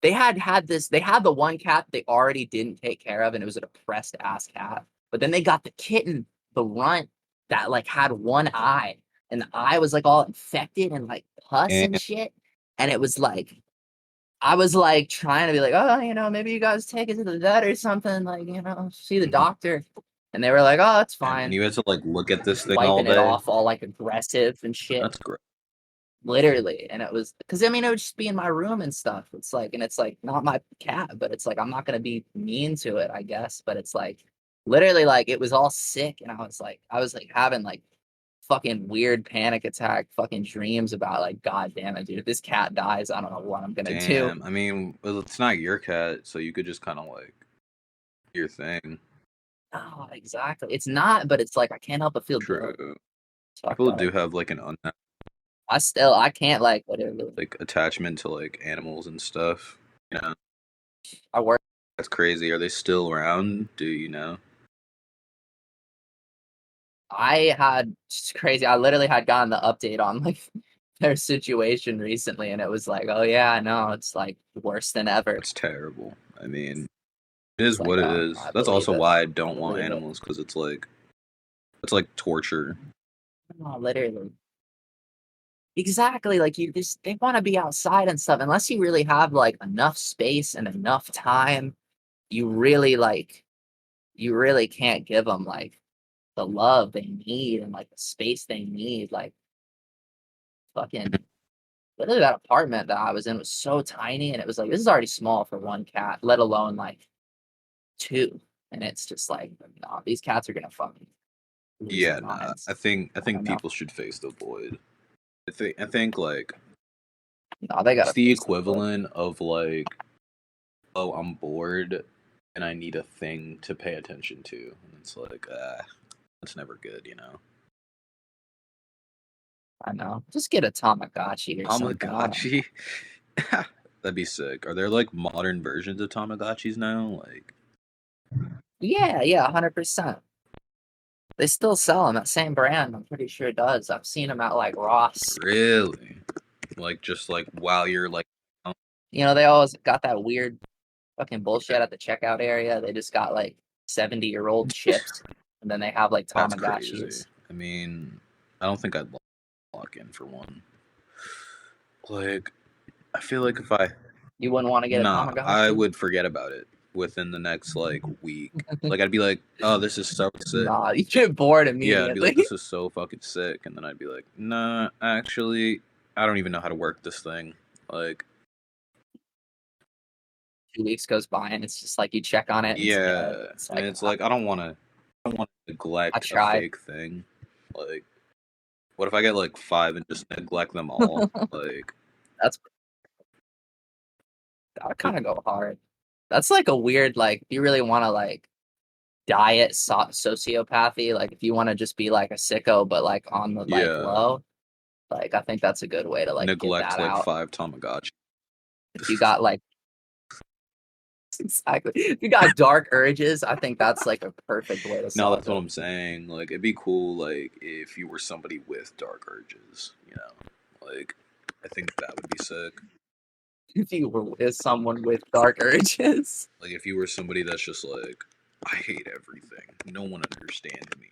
They had the one cat they already didn't take care of, and it was a depressed ass cat. But then they got the kitten, the runt, that like had one eye, and the eye was like all infected and like pus and and shit. And it was like I was like trying to be like, oh, maybe you guys take it to the vet or something, like, see the doctor. And they were like, oh, it's and fine. you had to like look at this Just thing all wiping it day. off all like aggressive and shit. That's great. Literally. And it was because I mean it would just be in my room and stuff. It's like, and it's like not my cat, but it's like I'm not gonna be mean to it, I guess. But it's like literally like it was all sick, and I was like having like fucking weird panic attack, fucking dreams about like, God damn it, dude, if this cat dies, I don't know what I'm gonna do. Damn. I mean, well, it's not your cat, so you could just kind of like do your thing. Oh, exactly. It's not, but it's like I can't help but feel guilt. True. It's fucked People up. do have like an I can't like literally. like attachment to like animals and stuff. You know, I work. that's crazy. Are they still around? Do you know? It's crazy. I literally had gotten the update on like their situation recently, and it was like, oh yeah, I know, it's like worse than ever. It's terrible. I mean, it is It's like, what it oh, is. I That's believe also it. why I I don't want believe it. animals because it's like torture. No, literally. Exactly. Like they want to be outside and stuff. Unless you really have like enough space and enough time, you really like you really can't give them like the love they need and like the space they need. Like fucking literally that apartment that I was in was so tiny, and it was like this is already small for one cat, let alone like two. And it's just like, nah, these cats are gonna fucking lose Yeah, their nah. minds. I I think don't know. people should face the void. I think like No, they it's gotta the face the void. equivalent of like, oh, I'm bored and I need a thing to pay attention to. And it's like, that's never good, you know. I know. Just get a Tamagotchi or something. I don't know. Tamagotchi. That'd be sick. Are there like modern versions of Tamagotchis now? Like, Yeah, yeah, 100%. They still sell them. That same brand, I'm pretty sure it does. I've seen them at like Ross. really? Like, just like while you're like, oh, They always got that weird fucking bullshit at the checkout area. They just got like 70-year-old chips, and then they have like that's crazy. Tamagotchis. I mean, I don't think I'd lock in for one. Like, I feel like if I, You wouldn't want to get a nah, I Tamagotchi? would forget about it within the next like week. Like, I'd be like, oh, this is so sick. Nah, you get bored Yeah, I'd be like, immediately. this is so fucking sick. And then I'd be like, nah, actually, I don't even know how to work this thing. Like, 2 weeks goes by, and it's just like you check on it, and it's dead. yeah. It's And like, it's like, I don't want to I neglect a tried. fake thing. Like, what if I get like five and just neglect them all? Like, That's that would kind of go hard. That's like a weird, like, if you really want to like diet sociopathy, like if you want to just be like a sicko, but like on the like yeah, low, like I think that's a good way to like get neglect that like out. five Tamagotchi. If you got like Exactly. If you got dark urges, I think that's like a perfect way to No, solve that's what it. I'm saying. Like, it'd be cool, like, if you were somebody with dark urges, you know? Like, I think that would be sick. If you were with someone with dark urges. Like, if you were somebody that's just like, I hate everything. No one understands me.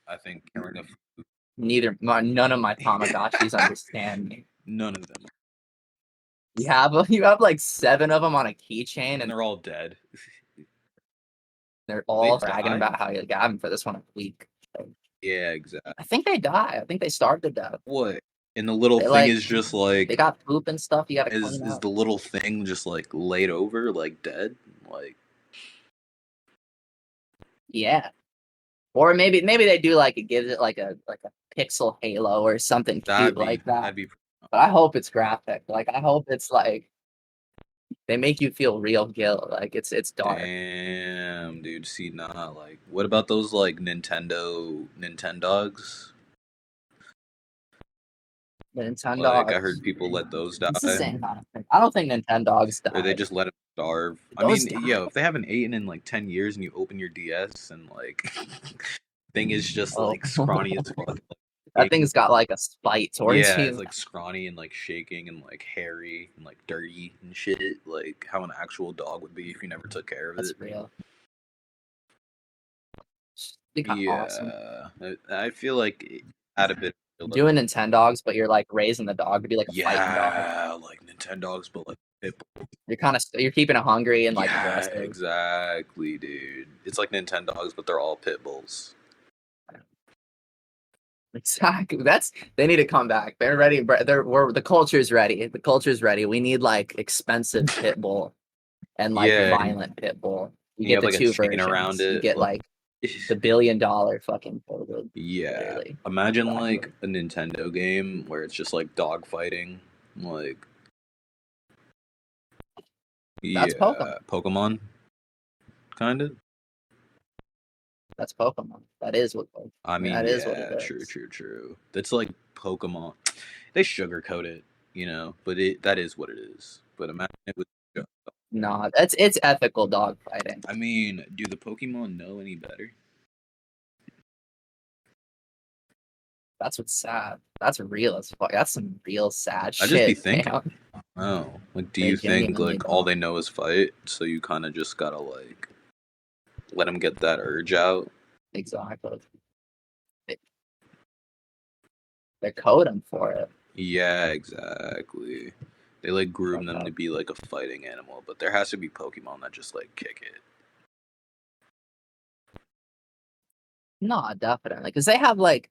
I think caring of None of my Tamagotchis understand me. none of them. You have like 7 of them on a keychain, And and they're all dead. they're all They bragging die? about how you got them for this one a week. Yeah, exactly. I think they die. I think they starved to death. What? And the little They, thing like, is just they like, got poop and stuff. You got to is clean is up. the little thing just like laid over, like dead? Like, Yeah. Or maybe they do like it gives it like a pixel halo or something cute like that. that'd be But I hope it's graphic. Like I hope it's like they make you feel real guilt. Like it's dark. damn, dude. See, nah. Like, what about those like Nintendogs? Nintendo. Like, I heard people let those die, It's the same kind of thing. I don't think Nintendogs or they die. just let them starve. I Those mean, yo, if they haven't eaten in like 10 years, and you open your DS and like, thing is just Oh. like scrawny as fuck. That thing's got like a spite towards Yeah, it's you. like scrawny and like shaking and like hairy and like dirty and shit. Like how an actual dog would be if you never took care of That's it. real. Be kind of awesome. I feel like it had a bit. Doing Nintendogs, but you're like raising the dog to be like a fighting dog. Yeah, like Nintendogs, but like pit bull. You're keeping it hungry and like Yeah, aggressive. exactly, dude. It's like Nintendogs, but they're all pit bulls. Exactly. They need to come back. They're ready. The culture's ready. The culture's ready. We need like expensive pit bull and like Yeah, violent pit bull. You you get have the like a two chain versions. around You it. get like the $1 billion fucking pit bull. Yeah. Literally. Imagine Exactly. like a Nintendo game where it's just like dog fighting. Like, That's yeah, Pokemon, kind of. That's Pokemon. That is what. I mean, that is what it yeah, is. true. That's like Pokemon. They sugarcoat it, you know, but that is what it is. But imagine it was. No, it's ethical dog fighting. I mean, do the Pokemon know any better? That's what's sad. That's real as fuck. That's some real sad I shit. just be thinking. Man. Oh, like, do They you think genuinely like all don't. they know is fight, so you kind of just gotta like let them get that urge out? Exactly. They code them for it. Yeah, exactly. They like groom them Okay. to be like a fighting animal, but there has to be Pokemon that just like kick it. No, definitely. Because they have like,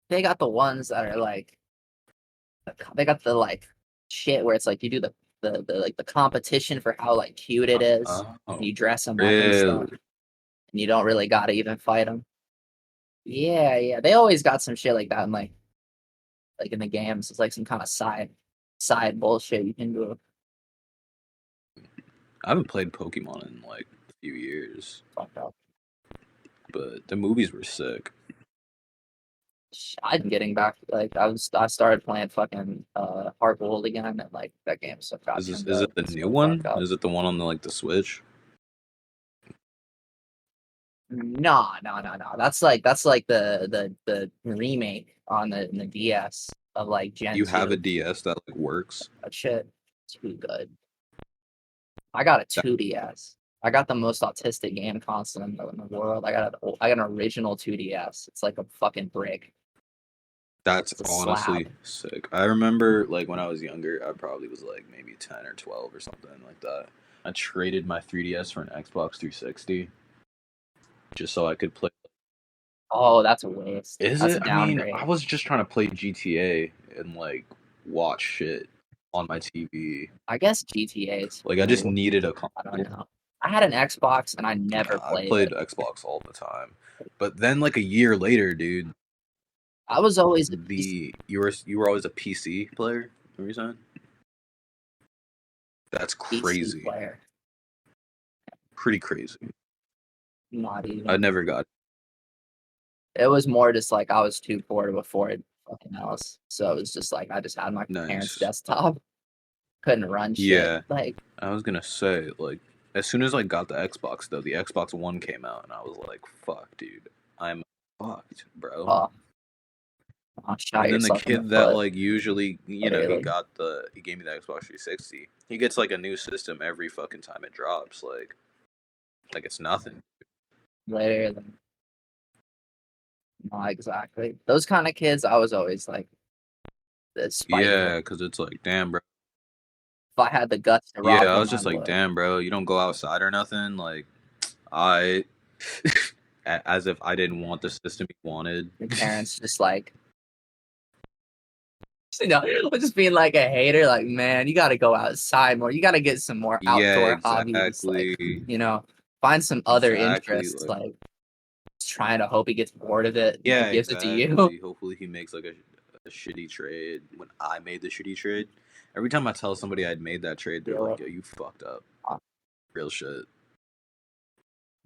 they got the ones that are like, they got the like shit where it's like you do the like the competition for how like cute it is. Oh, And you dress them up and stuff. really? And you don't really gotta even fight them. Yeah. They always got some shit like that in like in the games. It's like some kind of side bullshit you can do. I haven't played Pokemon in like a few years, Fucked up. but the movies were sick. I'm getting back like I started playing fucking Heart Gold again and like that game so got Is it the new one? Is it the one on the like the Switch? No. That's like the remake on the DS of like Gen You 2. have a DS that like works? That shit too good. I got a 2DS. I got the most autistic game console in the world. I got an original 2DS. It's like a fucking brick. That's It's a honestly slab. sick. I remember like when I was younger, I probably was like maybe 10 or 12 or something like that. I traded my 3DS for an Xbox 360 just so I could play. Oh, that's a waste. Is That's it? a I mean, downgrade. I was just trying to play GTA and like watch shit on my TV. I guess GTA is Like I just cool. needed a I don't console. know. I had an Xbox and I never I played played it. Xbox all the time. But then like a year later, dude, I was always a PC you were always a PC player, what were you saying? That's crazy. player. Pretty crazy. Not even. I never got It was more just like I was too poor to afford fucking else. So it was just like I just had my Nice. parents' desktop. couldn't run shit. Yeah. Like, I was gonna say, like, as soon as I got the Xbox, though, the Xbox One came out, and I was like, fuck, dude. I'm fucked, bro. oh, shot And then the yourself in the kid that, foot. like, usually, you know, Literally. he gave me the Xbox 360. He gets, like, a new system every fucking time it drops. Like it's nothing. Literally. Not exactly. Those kind of kids, I was always like, spiteful. Yeah, because it's like, damn, bro. If I had the guts to rob Yeah, I them, was just like, would. damn, bro, you don't go outside or nothing. Like, I, as if I didn't want the system he wanted. Your parents just like, you know, just being like a hater. Like, man, you got to go outside more. You got to get some more outdoor hobbies. Like, you know, find some other interests. Like, trying to hope he gets bored of it. Yeah, and gives it to you. Hopefully, he makes like a shitty trade. When I made the shitty trade, every time I tell somebody I'd made that trade, they're like, "Yo, you fucked up." Real shit.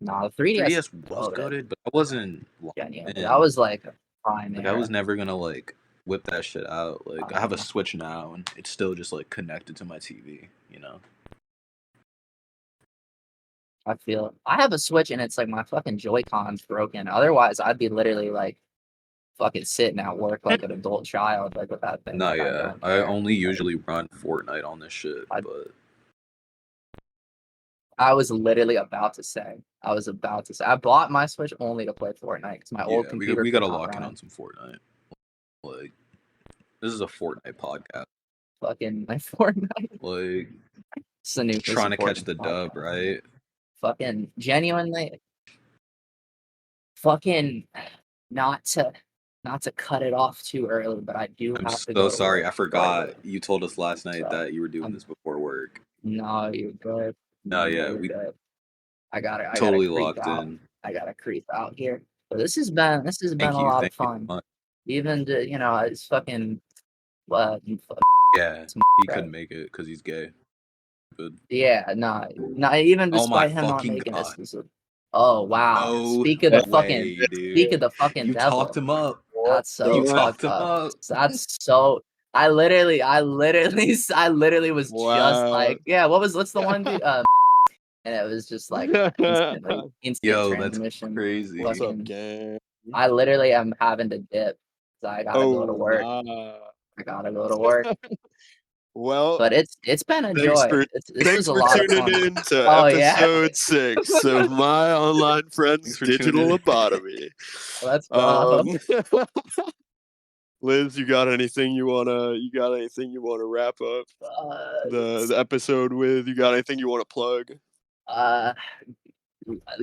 Nah, the 3DS was goated, but I wasn't. Yeah, that was like a prime. Like, I was never gonna like whip that shit out. Like, I have a Switch now, and it's still just like connected to my TV. You know. I feel it. I have a Switch and it's like my fucking Joy-Con's broken. Otherwise, I'd be literally like fucking sitting at work like an adult child, like with that thing. No, like, yeah. I only usually run Fortnite on this shit, but I was literally about to say. I bought my Switch only to play Fortnite because my old computer. We gotta lock in on some Fortnite. Like, this is a Fortnite podcast. Fucking my Fortnite. Like, it's the new trying to catch the dub, right? Fucking genuinely. Fucking not to cut it off too early, but I do I'm have to so go. sorry. I forgot. You told us last night that you were doing this before work. No, you're good. No, yeah, we good. I gotta totally locked in. I gotta creep out here. But this has been a lot of fun. Even to, you know, it's fucking yeah, he couldn't make it because he's gay. Good. Yeah, not even despite him not making this. Oh wow! No speak of the fucking you devil. Talked him up. That's so you talked him up. That's so. I literally was just like, yeah. What's the one? And it was just like instant Yo, transmission. That's crazy. What's up, gang? I literally am having to dip. So I gotta go to work. I gotta go to work. Well, but it's been a joy. Thanks for tuning in to episode 6 of My Online Friends Digital Lobotomy. Let's go. Liz, you got anything you wanna wrap up the episode with? You got anything you wanna plug?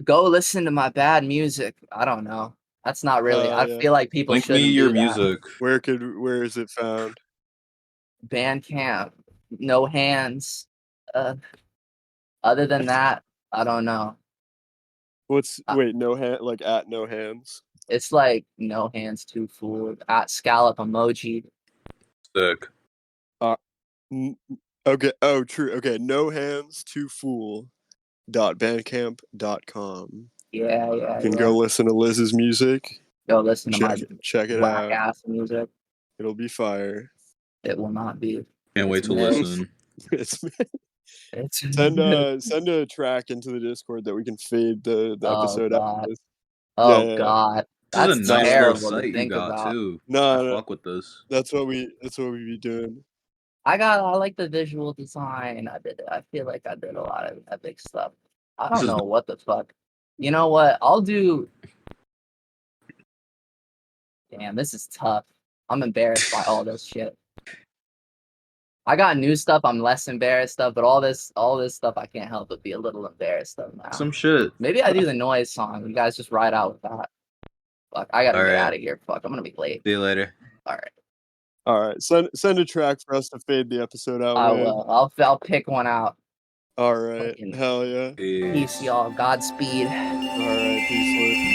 Go listen to my bad music. I don't know. That's not really. I feel like people should link me your music. Where is it found? Bandcamp. No Hands. Other than that, I don't know. Wait, no hand, like at No Hands? It's like No Hands Too Fool at Scallop Emoji. Sick. Okay. Oh, true. Okay. No Hands Too Fool. .bandcamp.com. Yeah. You can go listen to Liz's music. Go listen to check it black out. Ass music. It'll be fire. It will not be. Can't wait to listen. Send a track into the Discord that we can fade the episode out. God. That's a nice terrible little site to think you got about. too. No, fuck with this. That's what we be doing. I like the visual design. I feel like I did a lot of epic stuff. I don't know what the fuck. You know what? I'll do. Damn, this is tough. I'm embarrassed by all this shit. I got new stuff I'm less embarrassed of, but all this stuff I can't help but be a little embarrassed of now. Some shit. Maybe I do the noise song. You guys just ride out with that. Fuck, I gotta get out of here. Fuck, I'm gonna be late. See you later. All right. Send a track for us to fade the episode out. I will. I'll pick one out. All right. Fucking hell yeah. Peace, y'all. Godspeed. All right. Peace.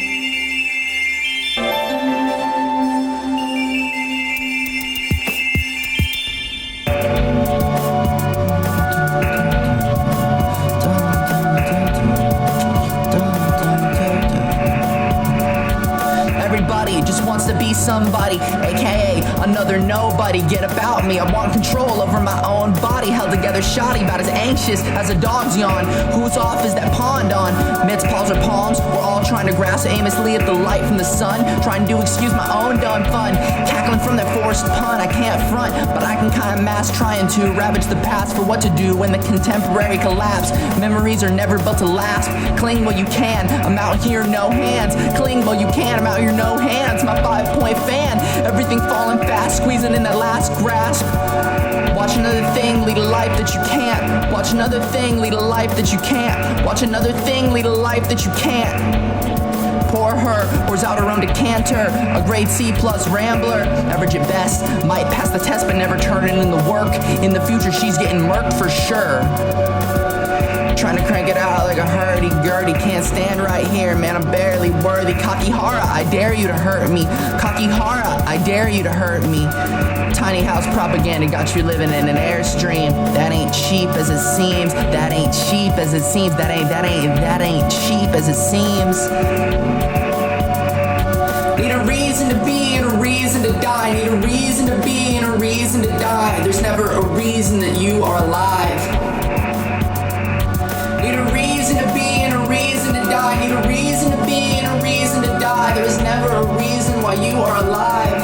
Everybody just wants to be be somebody, aka another nobody. Get about me, I want control over my own body. Held together shoddy, about as anxious as a dog's yawn. Whose off is that pond on? Mitts, paws, or palms? We're all trying to grasp aimlessly at the light from the sun, trying to excuse my own dumb fun. Cackling from that forced pun, I can't front, but I can kind of mask trying to ravage the past for what to do when the contemporary collapse. Memories are never built to last. Cling while you can, I'm out here no hands. Cling while you can, I'm out here no hands. My 5-point fan, everything falling fast, squeezing in that last grasp. Watch another thing lead a life that you can't. Watch another thing lead a life that you can't. Watch another thing lead a life that you can't. Poor her, pours out her own decanter. A grade C+ rambler, average at best. Might pass the test but never turning in the work. In the future she's getting murked for sure. Trying to crank it out like a hurdy-gurdy. Can't stand right here, man, I'm barely worthy. Kakihara, I dare you to hurt me. Kakihara, I dare you to hurt me. Tiny house propaganda got you living in an airstream. That ain't cheap as it seems. That ain't cheap as it seems. That ain't cheap as it seems. Need a reason to be and a reason to die. Need a reason to be and a reason to die. There's never a reason that you are alive. Need a reason to be and a reason to die. Need a reason to be and a reason to die. There's never a reason why you are alive.